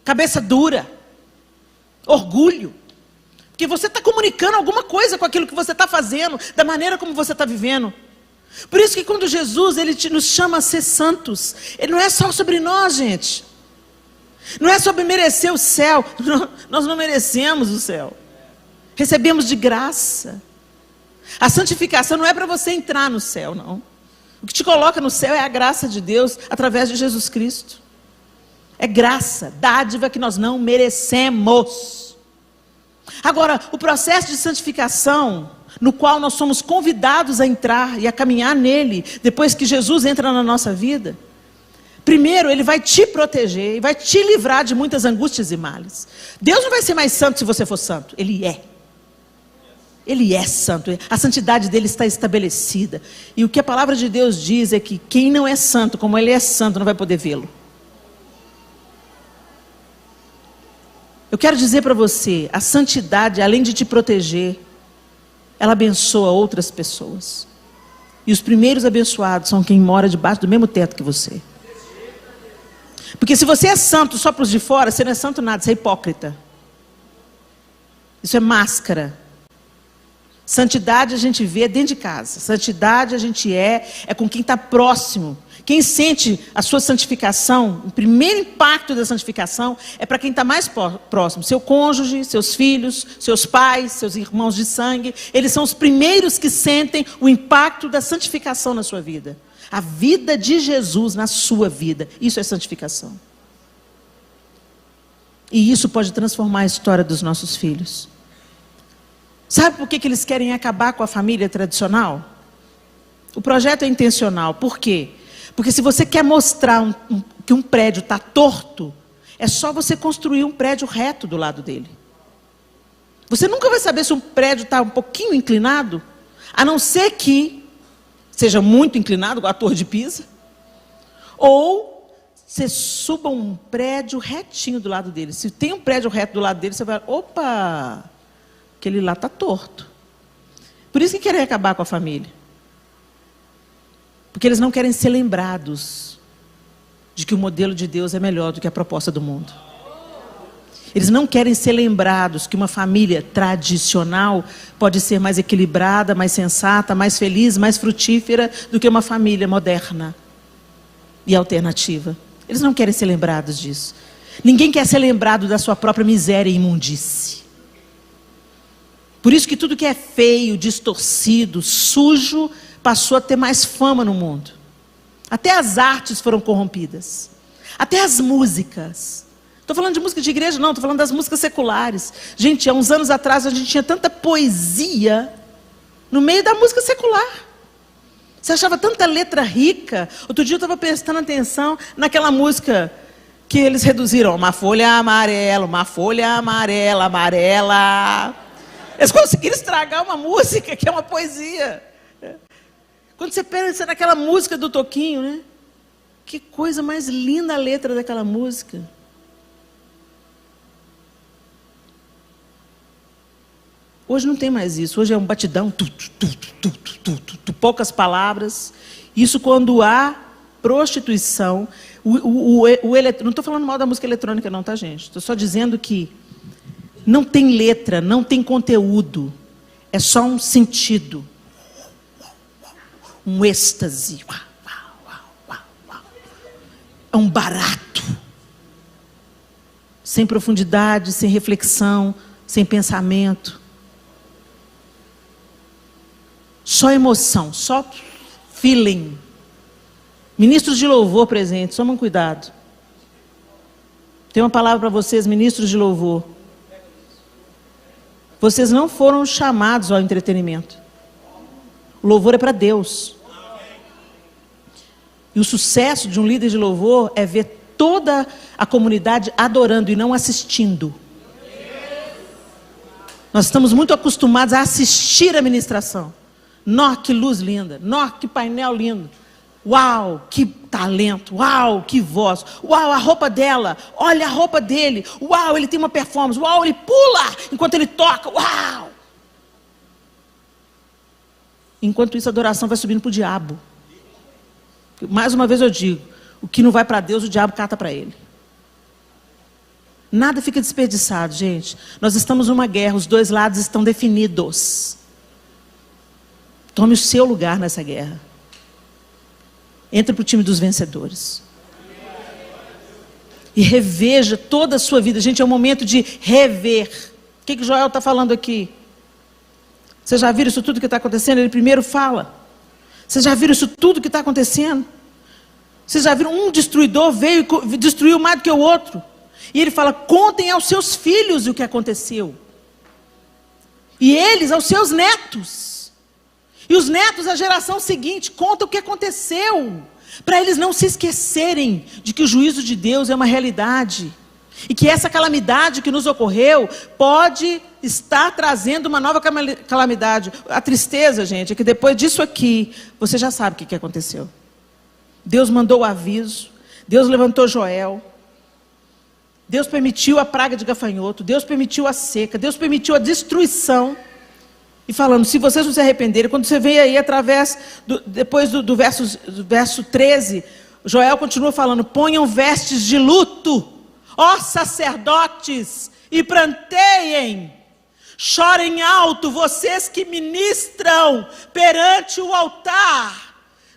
Cabeça dura. Orgulho. Porque você está comunicando alguma coisa com aquilo que você está fazendo, da maneira como você está vivendo. Por isso que quando Jesus nos chama a ser santos, ele não é só sobre nós, gente. Não é sobre merecer o céu. Nós não merecemos o céu. Recebemos de graça. A santificação não é para você entrar no céu, não. O que te coloca no céu é a graça de Deus através de Jesus Cristo. É graça, dádiva que nós não merecemos. Agora, o processo de santificação, no qual nós somos convidados a entrar e a caminhar nele, depois que Jesus entra na nossa vida, primeiro, ele vai te proteger e vai te livrar de muitas angústias e males. Deus não vai ser mais santo se você for santo. Ele é. Ele é santo. A santidade dele está estabelecida. E o que a palavra de Deus diz é que quem não é santo, como ele é santo, não vai poder vê-lo. Eu quero dizer para você, a santidade, além de te proteger, ela abençoa outras pessoas. E os primeiros abençoados são quem mora debaixo do mesmo teto que você. Porque se você é santo só para os de fora, você não é santo nada, você é hipócrita. Isso é máscara. Santidade a gente vê dentro de casa. Santidade a gente é com quem está próximo. Quem sente a sua santificação, o primeiro impacto da santificação é para quem está mais próximo. Seu cônjuge, seus filhos, seus pais, seus irmãos de sangue. Eles são os primeiros que sentem o impacto da santificação na sua vida. A vida de Jesus na sua vida. Isso é santificação. E isso pode transformar a história dos nossos filhos. Sabe por que eles querem acabar com a família tradicional? O projeto é intencional. Por quê? Porque se você quer mostrar que um prédio está torto, É só você construir um prédio reto do lado dele. Você nunca vai saber se um prédio está um pouquinho inclinado, a não ser que seja muito inclinado, igual a Torre de Pisa, ou você suba um prédio retinho do lado dele. Se tem um prédio reto do lado dele, você vai, opa, aquele lá está torto. Por isso que querem acabar com a família. Porque eles não querem ser lembrados de que o modelo de Deus é melhor do que a proposta do mundo. Eles não querem ser lembrados que uma família tradicional pode ser mais equilibrada, mais sensata, mais feliz, mais frutífera do que uma família moderna e alternativa. Eles não querem ser lembrados disso. Ninguém quer ser lembrado da sua própria miséria e imundície. Por isso que tudo que é feio, distorcido, sujo, passou a ter mais fama no mundo. Até as artes foram corrompidas. Até as músicas. Estou falando de música de igreja, não, estou falando das músicas seculares. Gente, há uns anos atrás a gente tinha tanta poesia no meio da música secular. Você achava tanta letra rica. Outro dia eu estava prestando atenção naquela música que eles reduziram. Uma folha amarela, amarela. Eles conseguiram estragar uma música que é uma poesia. Quando você pensa naquela música do Toquinho, né? Que coisa mais linda a letra daquela música. Hoje não tem mais isso. Hoje é um batidão, poucas palavras. Isso quando há prostituição. Não estou falando mal da música eletrônica não, tá, gente? Estou só dizendo que não tem letra, não tem conteúdo. É só um sentido. Um êxtase. É um barato. Sem profundidade, sem reflexão, sem pensamento. Só emoção, só feeling. Ministros de louvor presentes, tomem cuidado. Tem uma palavra para vocês, ministros de louvor. Vocês não foram chamados ao entretenimento. O louvor é para Deus. E o sucesso de um líder de louvor é ver toda a comunidade adorando e não assistindo. Nós estamos muito acostumados a assistir a ministração. Nó, que luz linda. Nó, que painel lindo. Uau, que talento. Uau, que voz. Uau, a roupa dela. Olha a roupa dele. Uau, ele tem uma performance. Uau, ele pula enquanto ele toca. Uau. Enquanto isso, a adoração vai subindo para o diabo. Mais uma vez eu digo, o que não vai para Deus, o diabo cata para ele. Nada fica desperdiçado, gente. Nós estamos numa guerra, os dois lados estão definidos. Tome o seu lugar nessa guerra. Entre para o time dos vencedores. E reveja toda a sua vida. Gente, é um momento de rever. O que Joel está falando aqui? Vocês já viram isso tudo que está acontecendo? Ele primeiro fala. Vocês já viram isso tudo que está acontecendo? Vocês já viram? Um destruidor veio e destruiu mais do que o outro. E ele fala, contem aos seus filhos o que aconteceu. E eles aos seus netos. E os netos, a geração seguinte, contam o que aconteceu. Para eles não se esquecerem de que o juízo de Deus é uma realidade. E que essa calamidade que nos ocorreu pode estar trazendo uma nova calamidade. A tristeza, gente, é que depois disso aqui, você já sabe o que aconteceu. Deus mandou o aviso. Deus levantou Joel. Deus permitiu a praga de gafanhoto. Deus permitiu a seca. Deus permitiu a destruição. E falando, se vocês não se arrependerem, quando você vem aí depois do verso 13, Joel continua falando, ponham vestes de luto, ó sacerdotes, e pranteiem, chorem alto, vocês que ministram perante o altar.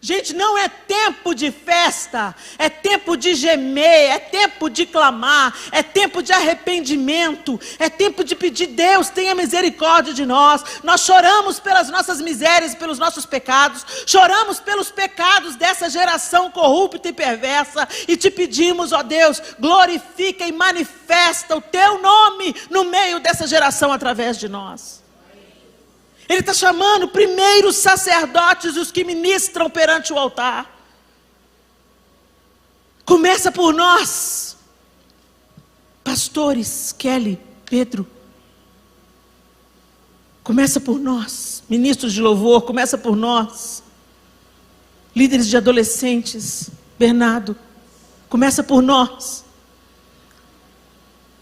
Gente, não é tempo de festa, é tempo de gemer, é tempo de clamar, é tempo de arrependimento, é tempo de pedir, Deus, tenha misericórdia de nós. Nós choramos pelas nossas misérias, pelos nossos pecados, choramos pelos pecados dessa geração corrupta e perversa, e te pedimos, ó Deus, glorifica e manifesta o teu nome no meio dessa geração através de nós. Ele está chamando primeiro os sacerdotes, os que ministram perante o altar. Começa por nós. Pastores, Kelly, Pedro, começa por nós. Ministros de louvor, começa por nós. Líderes de adolescentes, Bernardo, começa por nós.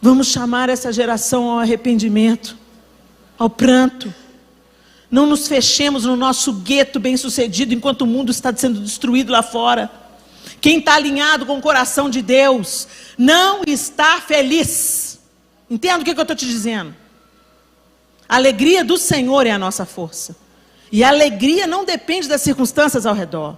Vamos chamar essa geração ao arrependimento, ao pranto. Não nos fechemos no nosso gueto bem-sucedido enquanto o mundo está sendo destruído lá fora. Quem está alinhado com o coração de Deus não está feliz. Entenda o que eu estou te dizendo. A alegria do Senhor é a nossa força. E a alegria não depende das circunstâncias ao redor.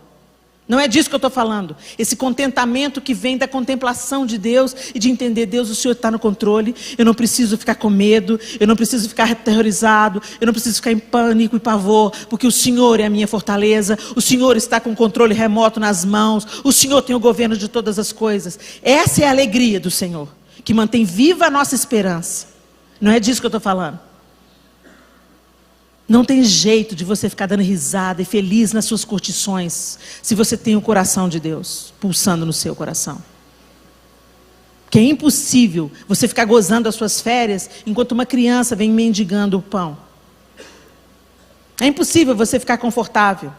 Não é disso que eu estou falando. Esse contentamento que vem da contemplação de Deus e de entender, Deus, o Senhor está no controle. Eu não preciso ficar com medo, eu não preciso ficar aterrorizado, eu não preciso ficar em pânico e pavor, porque o Senhor é a minha fortaleza, o Senhor está com o controle remoto nas mãos, o Senhor tem o governo de todas as coisas. Essa é a alegria do Senhor, que mantém viva a nossa esperança. Não é disso que eu estou falando. Não tem jeito de você ficar dando risada e feliz nas suas curtições, se você tem o coração de Deus pulsando no seu coração. Que é impossível você ficar gozando as suas férias, enquanto uma criança vem mendigando o pão. É impossível você ficar confortável,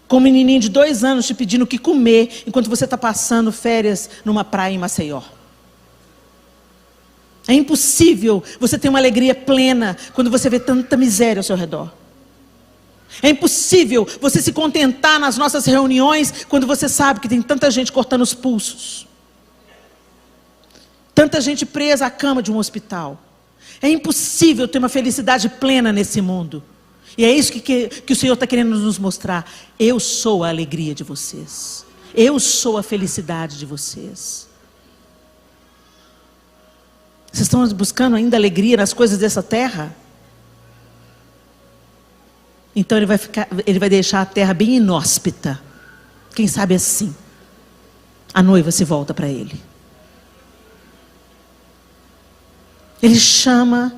com um menininho de 2 anos te pedindo o que comer, enquanto você está passando férias numa praia em Maceió. É impossível você ter uma alegria plena quando você vê tanta miséria ao seu redor. É impossível você se contentar nas nossas reuniões quando você sabe que tem tanta gente cortando os pulsos. Tanta gente presa à cama de um hospital. É impossível ter uma felicidade plena nesse mundo. E é isso que o Senhor está querendo nos mostrar. Eu sou a alegria de vocês. Eu sou a felicidade de vocês. Vocês estão buscando ainda alegria nas coisas dessa terra? Então ele vai deixar a terra bem inóspita. Quem sabe assim, a noiva se volta para ele. Ele chama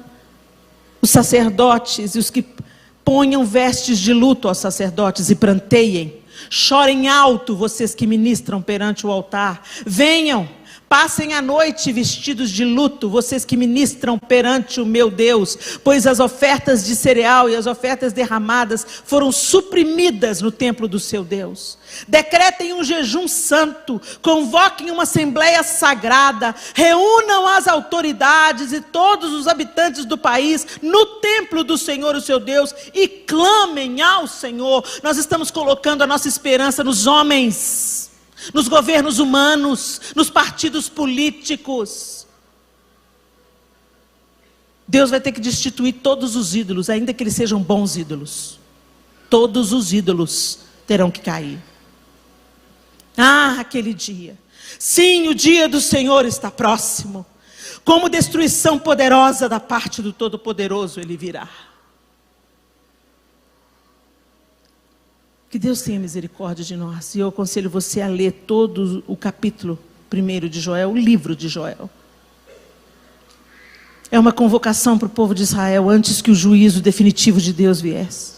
os sacerdotes e os que ponham vestes de luto aos sacerdotes e pranteiem. Chorem alto, vocês que ministram perante o altar. Venham. Passem a noite vestidos de luto, vocês que ministram perante o meu Deus, pois as ofertas de cereal e as ofertas derramadas foram suprimidas no templo do seu Deus. Decretem um jejum santo, convoquem uma assembleia sagrada, reúnam as autoridades e todos os habitantes do país no templo do Senhor, o seu Deus, e clamem ao Senhor. Nós estamos colocando a nossa esperança nos homens, nos governos humanos, nos partidos políticos. Deus vai ter que destituir todos os ídolos, ainda que eles sejam bons ídolos. Todos os ídolos terão que cair. Ah, aquele dia. Sim, o dia do Senhor está próximo. Como destruição poderosa da parte do Todo-Poderoso ele virá. Que Deus tenha misericórdia de nós. E eu aconselho você a ler todo o capítulo 1 de Joel, o livro de Joel. É uma convocação para o povo de Israel antes que o juízo definitivo de Deus viesse.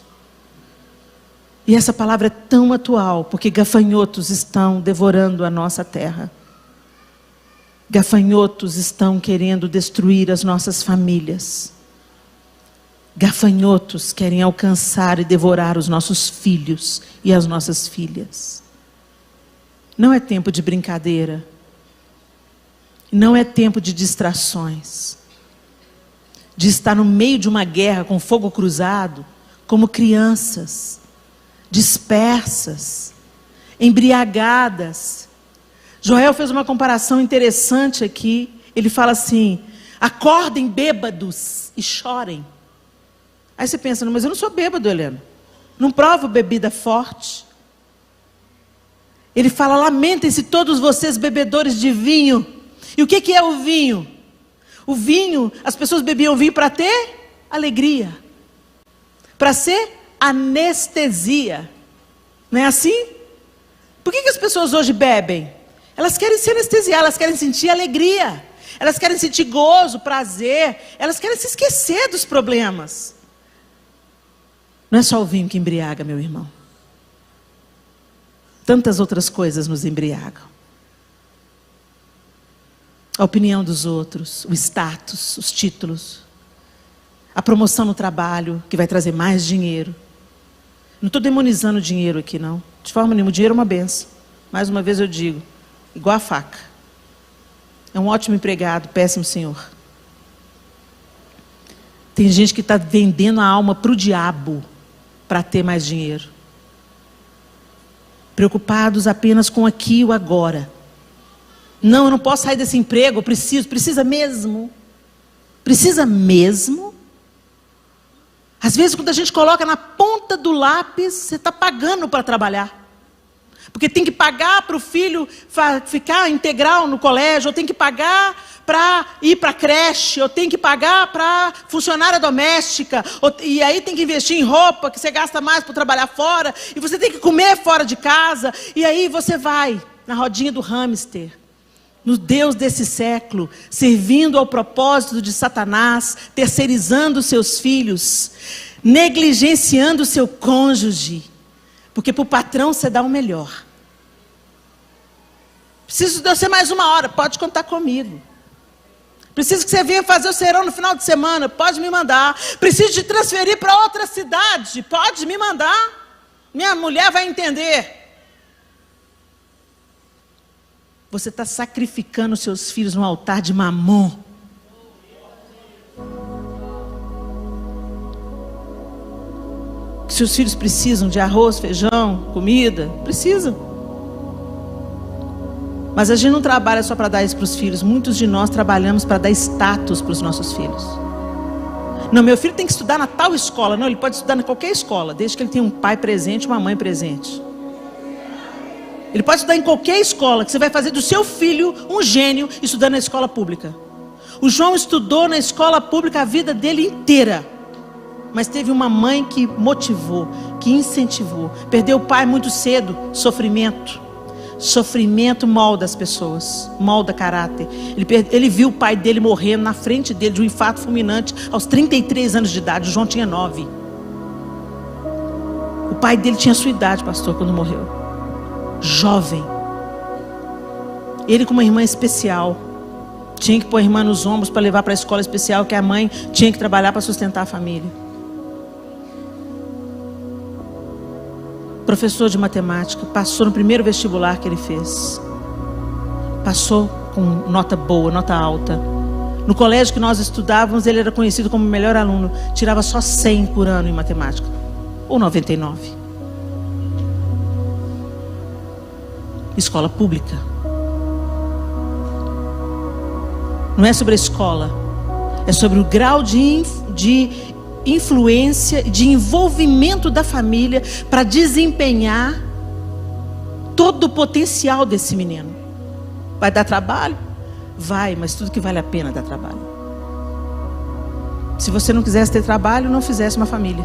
E essa palavra é tão atual, porque gafanhotos estão devorando a nossa terra. Gafanhotos estão querendo destruir as nossas famílias. Gafanhotos querem alcançar e devorar os nossos filhos e as nossas filhas. Não é tempo de brincadeira. Não é tempo de distrações. De estar no meio de uma guerra com fogo cruzado, como crianças, dispersas, embriagadas. Joel fez uma comparação interessante aqui. Ele fala assim: acordem bêbados e chorem. Aí você pensa, mas eu não sou bêbado, Helena. Não provo bebida forte. Ele fala, lamentem-se todos vocês bebedores de vinho. E o que é o vinho? O vinho, as pessoas bebiam vinho para ter alegria. Para ser anestesia. Não é assim? Por que as pessoas hoje bebem? Elas querem se anestesiar, elas querem sentir alegria. Elas querem sentir gozo, prazer. Elas querem se esquecer dos problemas. Não é só o vinho que embriaga, meu irmão. Tantas outras coisas nos embriagam. a opinião dos outros, o status, os títulos, a promoção no trabalho, que vai trazer mais dinheiro. Não estou demonizando o dinheiro aqui, não. De forma nenhuma, o dinheiro é uma benção. Mais uma vez eu digo, igual a faca. É um ótimo empregado, péssimo senhor. Tem gente que está vendendo a alma para o diabo para ter mais dinheiro. Preocupados apenas com aqui e o agora. Não, eu não posso sair desse emprego, eu preciso. Precisa mesmo? Precisa mesmo? Às vezes, quando a gente coloca na ponta do lápis, você está pagando para trabalhar. Porque tem que pagar para o filho ficar integral no colégio, ou tem que pagar para ir para a creche, ou tem que pagar para funcionária doméstica, e aí tem que investir em roupa, que você gasta mais para trabalhar fora, e você tem que comer fora de casa, e aí você vai na rodinha do hamster, no Deus desse século, servindo ao propósito de Satanás, terceirizando seus filhos, negligenciando seu cônjuge, porque para o patrão você dá o melhor. Preciso de você mais uma hora, pode contar comigo. Preciso que você venha fazer o serão no final de semana, pode me mandar. Preciso te transferir para outra cidade, pode me mandar. Minha mulher vai entender. Você está sacrificando seus filhos no altar de Mamon. Seus filhos precisam de arroz, feijão, comida? Precisam. Mas a gente não trabalha só para dar isso para os filhos. Muitos de nós trabalhamos para dar status para os nossos filhos. Não, meu filho tem que estudar na tal escola. Não, ele pode estudar em qualquer escola, desde que ele tenha um pai presente e uma mãe presente. Ele pode estudar em qualquer escola, que você vai fazer do seu filho um gênio estudando na escola pública. O João estudou na escola pública a vida dele inteira. Mas teve uma mãe que motivou, que incentivou. Perdeu o pai muito cedo, sofrimento. Sofrimento molda as pessoas, molda caráter. Ele viu o pai dele morrendo na frente dele de um infarto fulminante aos 33 anos de idade. O João tinha 9. O pai dele tinha a sua idade, pastor, quando morreu. Jovem. Ele com uma irmã especial. Tinha que pôr a irmã nos ombros para levar para a escola especial, que a mãe tinha que trabalhar para sustentar a família. Professor de matemática, passou no primeiro vestibular que ele fez. Passou com nota boa, nota alta. No colégio que nós estudávamos, ele era conhecido como o melhor aluno. Tirava só 100 por ano em matemática. Ou 99. Escola pública. Não é sobre a escola. É sobre o grau de influência, de envolvimento da família para desempenhar todo o potencial desse menino. Vai dar trabalho? Vai, mas tudo que vale a pena dá trabalho. Se você não quisesse ter trabalho, não fizesse uma família.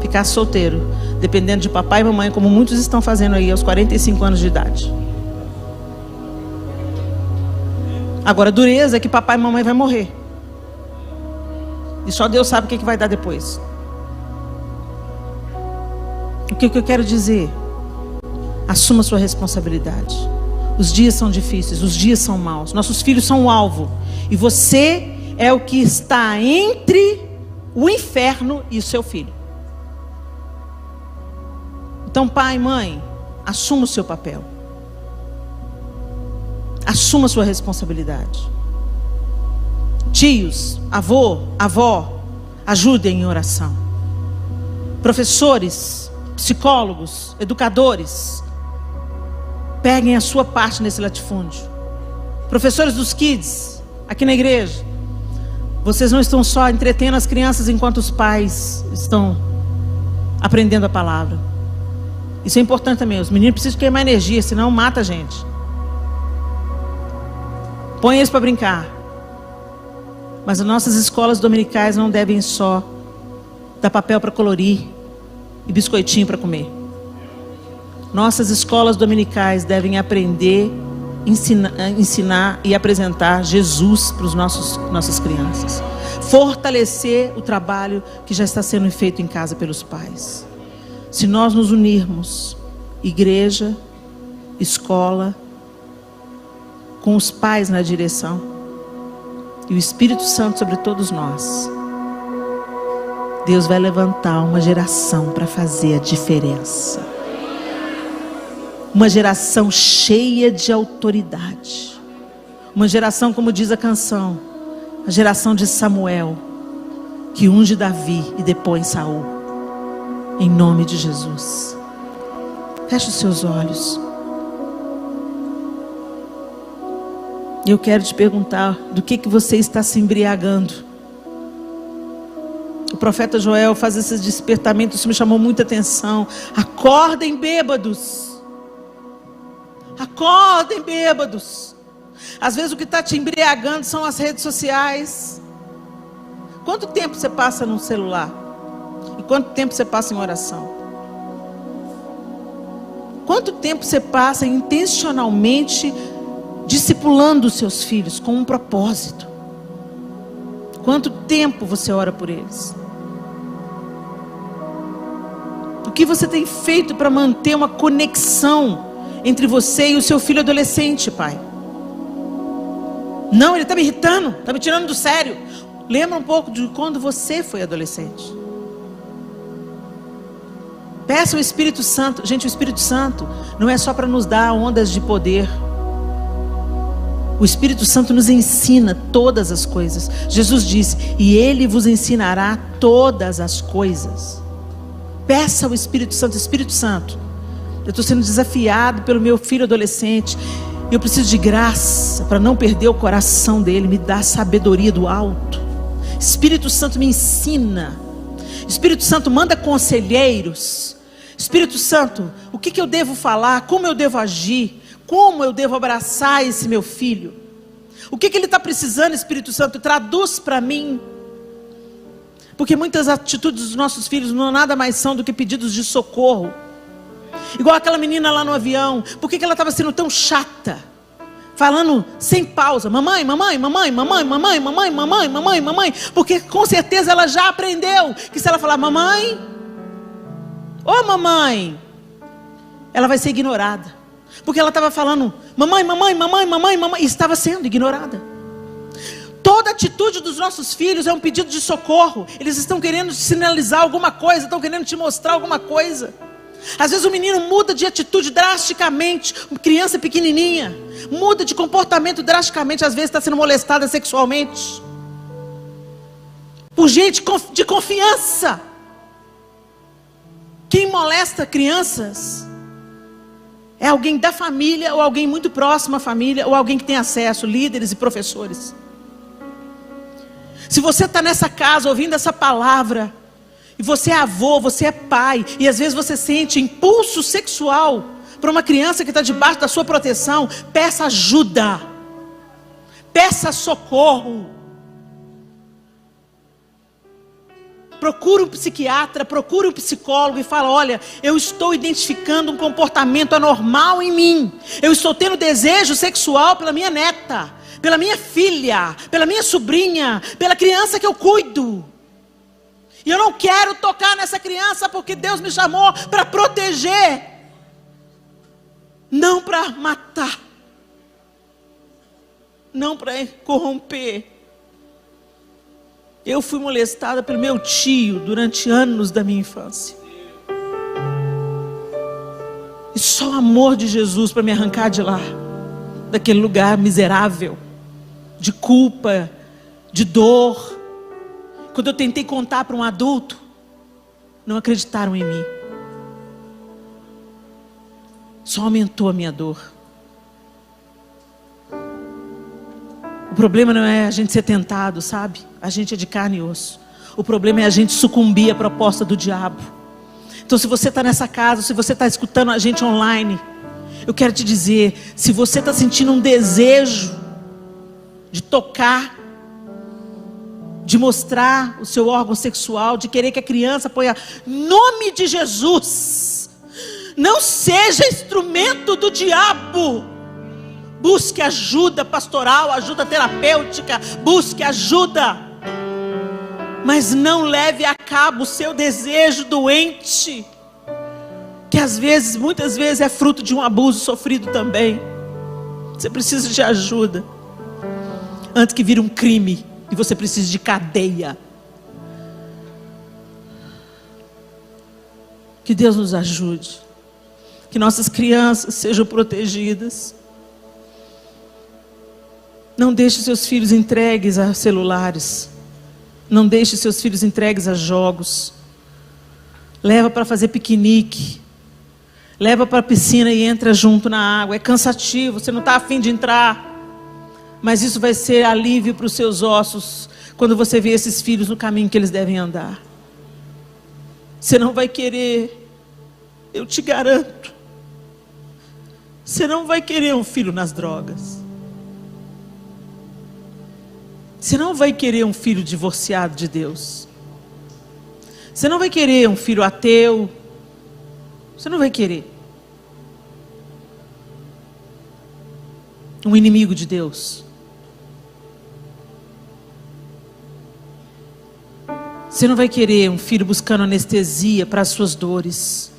Ficasse solteiro, dependendo de papai e mamãe, como muitos estão fazendo aí aos 45 anos de idade. Agora, a dureza é que papai e mamãe vai morrer. E só Deus sabe o que vai dar depois. O que eu quero dizer? Assuma sua responsabilidade. Os dias são difíceis, os dias são maus. Nossos filhos são o alvo. E você é o que está entre o inferno e o seu filho. Então, pai e mãe, assuma o seu papel. Assuma a sua responsabilidade. Tios, avô, avó, ajudem em oração. Professores, psicólogos, educadores, peguem a sua parte nesse latifúndio. Professores dos kids, aqui na igreja, vocês não estão só entretendo as crianças enquanto os pais estão aprendendo a palavra. Isso é importante também. Os meninos precisam queimar energia, senão mata a gente. Põe eles para brincar. Mas as nossas escolas dominicais não devem só dar papel para colorir e biscoitinho para comer. Nossas escolas dominicais devem aprender, ensinar e apresentar Jesus para os nossas crianças. Fortalecer o trabalho que já está sendo feito em casa pelos pais. Se nós nos unirmos, igreja, escola, com os pais na direção, e o Espírito Santo sobre todos nós, Deus vai levantar uma geração para fazer a diferença. Uma geração cheia de autoridade. Uma geração, como diz a canção, a geração de Samuel, que unge Davi e depõe Saul. Em nome de Jesus. Feche os seus olhos. Eu quero te perguntar do que você está se embriagando. O profeta Joel faz esse despertamento, isso me chamou muita atenção. Acordem, bêbados. Acordem, bêbados. Às vezes o que está te embriagando são as redes sociais. Quanto tempo você passa no celular? E quanto tempo você passa em oração? Quanto tempo você passa intencionalmente discipulando os seus filhos com um propósito? Quanto tempo você ora por eles? O que você tem feito para manter uma conexão entre você e o seu filho adolescente, pai? Não, ele está me irritando, está me tirando do sério. Lembra um pouco de quando você foi adolescente. Peça o Espírito Santo. Gente, o Espírito Santo não é só para nos dar ondas de poder. O Espírito Santo nos ensina todas as coisas. Jesus disse: e Ele vos ensinará todas as coisas. Peça ao Espírito Santo. Espírito Santo, eu estou sendo desafiado pelo meu filho adolescente. Eu preciso de graça para não perder o coração dele. Me dá sabedoria do alto. Espírito Santo, me ensina. Espírito Santo, manda conselheiros. Espírito Santo, o que eu devo falar? Como eu devo agir? Como eu devo abraçar esse meu filho? O que ele está precisando, Espírito Santo? Traduz para mim. Porque muitas atitudes dos nossos filhos não nada mais são do que pedidos de socorro. Igual aquela menina lá no avião. Por que ela estava sendo tão chata? Falando sem pausa. Mamãe, mamãe, mamãe, mamãe, mamãe, mamãe, mamãe, mamãe, mamãe. Porque com certeza ela já aprendeu que se ela falar mamãe, ô mamãe, ela vai ser ignorada. Porque ela estava falando mamãe, mamãe, mamãe, mamãe, mamãe, e estava sendo ignorada. Toda atitude dos nossos filhos é um pedido de socorro. Eles estão querendo sinalizar alguma coisa, estão querendo te mostrar alguma coisa. Às vezes o menino muda de atitude drasticamente. Uma criança pequenininha muda de comportamento drasticamente. Às vezes está sendo molestada sexualmente por gente de confiança. Quem molesta crianças é alguém da família, ou alguém muito próximo à família, ou alguém que tem acesso, líderes e professores. Se você está nessa casa ouvindo essa palavra, e você é avô, você é pai, e às vezes você sente impulso sexual para uma criança que está debaixo da sua proteção, peça ajuda, peça socorro. Procure um psiquiatra, procure um psicólogo e fala: olha, eu estou identificando um comportamento anormal em mim. Eu estou tendo desejo sexual pela minha neta, pela minha filha, pela minha sobrinha, pela criança que eu cuido. E eu não quero tocar nessa criança porque Deus me chamou para proteger, não para matar, não para corromper. Eu fui molestada pelo meu tio durante anos da minha infância. E só o amor de Jesus para me arrancar de lá, daquele lugar miserável, de culpa, de dor. Quando eu tentei contar para um adulto, não acreditaram em mim. Só aumentou a minha dor. O problema não é a gente ser tentado, sabe? A gente é de carne e osso. O problema é a gente sucumbir à proposta do diabo. Então, se você está nessa casa, se você está escutando a gente online, eu quero te dizer, se você está sentindo um desejo de tocar, de mostrar o seu órgão sexual, de querer que a criança ponha nome de Jesus, não seja instrumento do diabo. Busque ajuda pastoral, ajuda terapêutica, busque ajuda, mas não leve a cabo o seu desejo doente, que às vezes, muitas vezes é fruto de um abuso sofrido também. Você precisa de ajuda. Antes que vire um crime e você precise de cadeia. Que Deus nos ajude. Que nossas crianças sejam protegidas. Não deixe seus filhos entregues a celulares. Não deixe seus filhos entregues a jogos. Leva para fazer piquenique. Leva para a piscina e entra junto na água. É cansativo, você não está afim de entrar. Mas isso vai ser alívio para os seus ossos quando você vê esses filhos no caminho que eles devem andar. Você não vai querer, eu te garanto, você não vai querer um filho nas drogas. Você não vai querer um filho divorciado de Deus. Você não vai querer um filho ateu. Você não vai querer um inimigo de Deus. Você não vai querer um filho buscando anestesia para as suas dores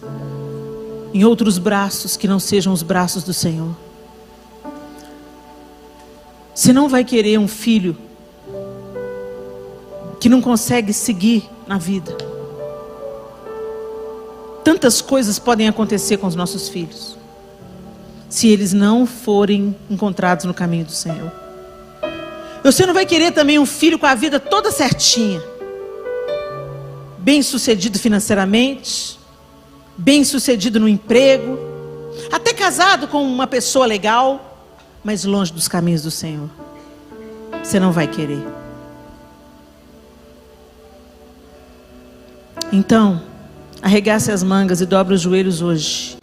em outros braços que não sejam os braços do Senhor. Você não vai querer um filho que não consegue seguir na vida. Tantas coisas podem acontecer com os nossos filhos, se eles não forem encontrados no caminho do Senhor. Você não vai querer também um filho com a vida toda certinha, bem sucedido financeiramente, bem sucedido no emprego, até casado com uma pessoa legal, mas longe dos caminhos do Senhor. Você não vai querer. Então, arregace as mangas e dobre os joelhos hoje.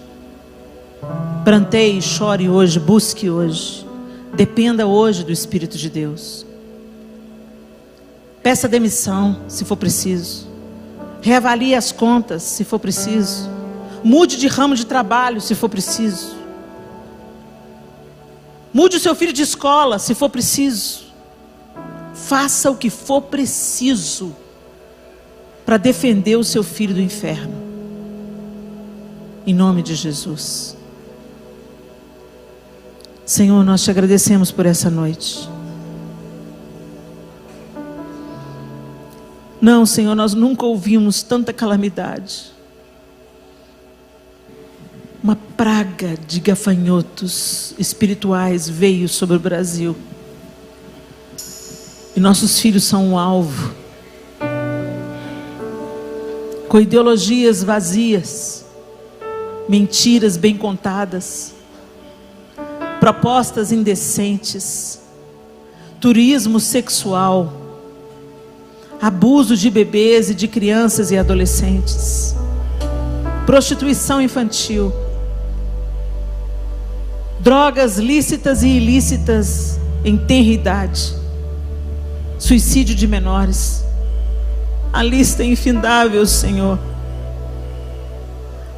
Pranteie, chore hoje, busque hoje. Dependa hoje do Espírito de Deus. Peça demissão, se for preciso. Reavalie as contas, se for preciso. Mude de ramo de trabalho, se for preciso. Mude o seu filho de escola, se for preciso. Faça o que for preciso para defender o seu filho do inferno. Em nome de Jesus. Senhor, nós te agradecemos por essa noite. Não, Senhor, nós nunca ouvimos tanta calamidade. Uma praga de gafanhotos espirituais veio sobre o Brasil. E nossos filhos são um alvo. Com ideologias vazias, mentiras bem contadas, propostas indecentes, turismo sexual, abuso de bebês e de crianças e adolescentes, prostituição infantil, drogas lícitas e ilícitas em tenra idade, suicídio de menores. A lista é infindável, Senhor.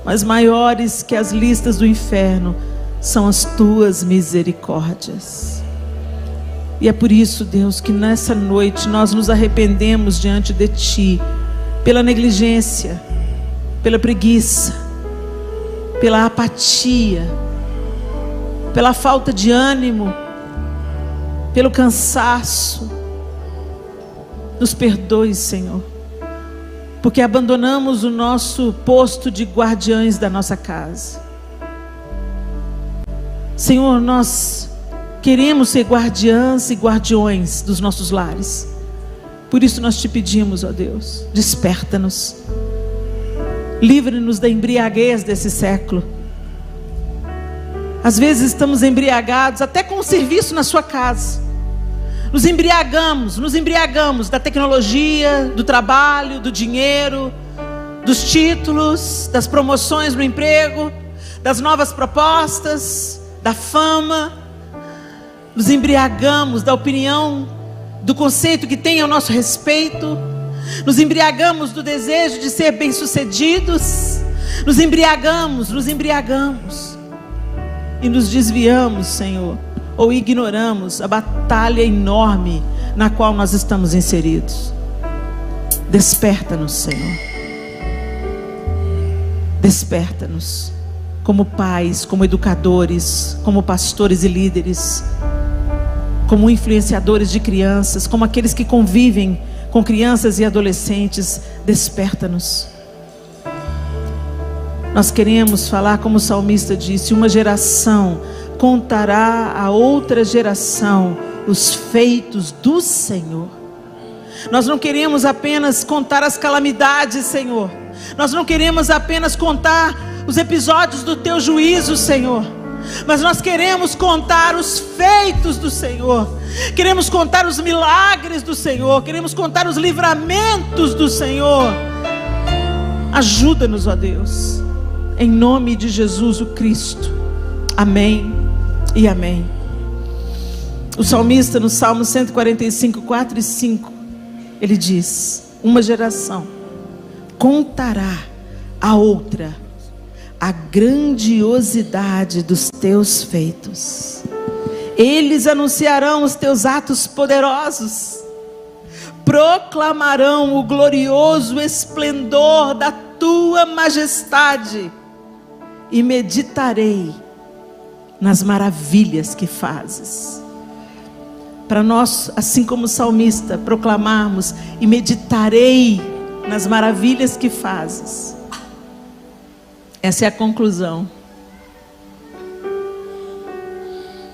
Mas maiores que as listas do inferno são as tuas misericórdias. E é por isso, Deus, que nessa noite nós nos arrependemos diante de Ti, pela negligência, pela preguiça, pela apatia, pela falta de ânimo, pelo cansaço. Nos perdoe, Senhor, porque abandonamos o nosso posto de guardiães da nossa casa. Senhor, nós queremos ser guardiãs e guardiões dos nossos lares. Por isso nós te pedimos, ó Deus, desperta-nos. Livre-nos da embriaguez desse século. Às vezes estamos embriagados até com o serviço na sua casa. Nos embriagamos da tecnologia, do trabalho, do dinheiro, dos títulos, das promoções no emprego, das novas propostas, da fama. Nos embriagamos da opinião, do conceito que tem ao nosso respeito. Nos embriagamos do desejo de ser bem-sucedidos. Nos embriagamos. E nos desviamos, Senhor, ou ignoramos a batalha enorme na qual nós estamos inseridos. Desperta-nos, Senhor. Desperta-nos. como pais, como educadores, como pastores e líderes, como influenciadores de crianças, como aqueles que convivem com crianças e adolescentes. Desperta-nos. Nós queremos falar como o salmista disse: uma geração contará a outra geração os feitos do Senhor. Nós não queremos apenas contar as calamidades, Senhor. Nós não queremos apenas contar os episódios do teu juízo, Senhor. Mas nós queremos contar os feitos do Senhor. Queremos contar os milagres do Senhor. Queremos contar os livramentos do Senhor. Ajuda-nos, ó Deus, em nome de Jesus o Cristo. Amém e amém. O salmista, no Salmo 145, 4 e 5, ele diz: uma geração contará a outra a grandiosidade dos teus feitos. Eles anunciarão os teus atos poderosos, proclamarão o glorioso esplendor da tua majestade, e meditarei nas maravilhas que fazes. Para nós, assim como o salmista, proclamarmos: e meditarei nas maravilhas que fazes. Essa é a conclusão.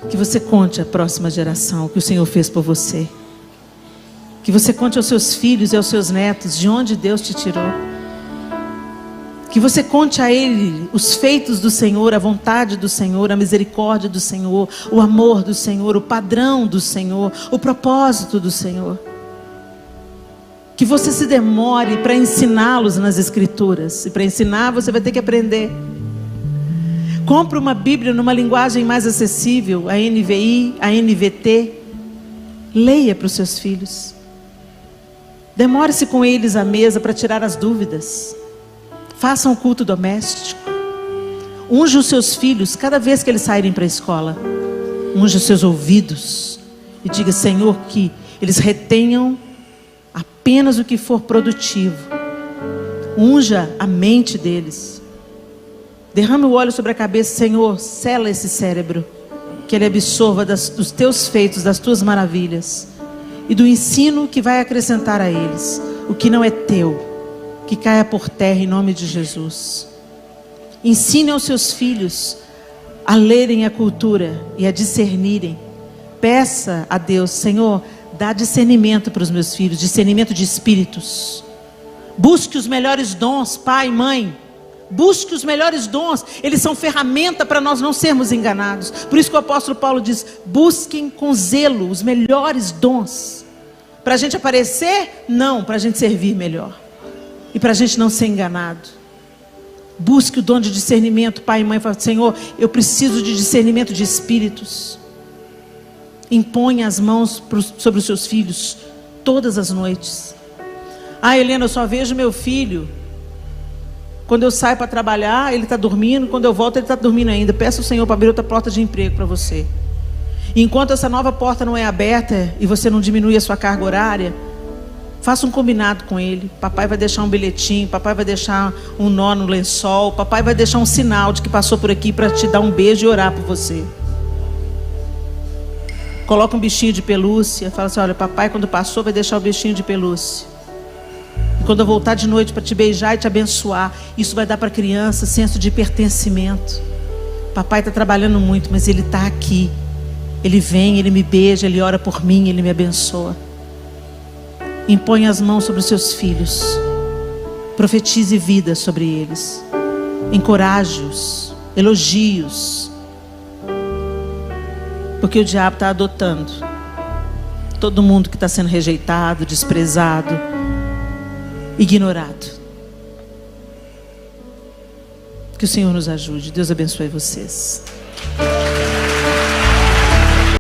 Que você conte à próxima geração o que o Senhor fez por você. Que você conte aos seus filhos e aos seus netos de onde Deus te tirou. Que você conte a ele os feitos do Senhor, a vontade do Senhor, a misericórdia do Senhor, o amor do Senhor, o padrão do Senhor, o propósito do Senhor. Que você se demore para ensiná-los nas Escrituras. E para ensinar você vai ter que aprender. Compre uma Bíblia numa linguagem mais acessível, a NVI, a NVT. Leia para os seus filhos. Demore-se com eles à mesa para tirar as dúvidas. Faça um culto doméstico. Unja os seus filhos cada vez que eles saírem para a escola. Unja os seus ouvidos. E diga: Senhor, que eles retenham apenas o que for produtivo. Unja a mente deles. Derrame o óleo sobre a cabeça. Senhor, sela esse cérebro, que ele absorva dos teus feitos, das tuas maravilhas, e do ensino que vai acrescentar a eles. O que não é teu, que caia por terra em nome de Jesus. Ensine aos seus filhos a lerem a cultura e a discernirem. Peça a Deus: Senhor, dá discernimento para os meus filhos, discernimento de espíritos. Busque os melhores dons, pai, mãe. Busque os melhores dons. Eles são ferramenta para nós não sermos enganados. Por isso que o apóstolo Paulo diz: busquem com zelo os melhores dons. Para a gente aparecer? Não, para a gente servir melhor. E para a gente não ser enganado. Busque o dom de discernimento, pai e mãe. Fala: Senhor, eu preciso de discernimento de espíritos. Imponha as mãos sobre os seus filhos todas as noites. Ah, Helena, eu só vejo meu filho quando eu saio para trabalhar, ele está dormindo. Quando eu volto, ele está dormindo ainda. Peça ao Senhor para abrir outra porta de emprego para você. E enquanto essa nova porta não é aberta e você não diminui a sua carga horária, faça um combinado com ele. Papai vai deixar um bilhetinho, papai vai deixar um nó no lençol, papai vai deixar um sinal de que passou por aqui para te dar um beijo e orar por você. Coloca um bichinho de pelúcia. Fala assim: olha, papai quando passou vai deixar o bichinho de pelúcia. E quando eu voltar de noite para te beijar e te abençoar, isso vai dar para a criança senso de pertencimento. Papai está trabalhando muito, mas ele está aqui. Ele vem, ele me beija, ele ora por mim, ele me abençoa. Impõe as mãos sobre os seus filhos. Profetize vida sobre eles. Encoraje-os. Elogie-os. Porque o diabo está adotando todo mundo que está sendo rejeitado, desprezado, ignorado. Que o Senhor nos ajude. Deus abençoe vocês.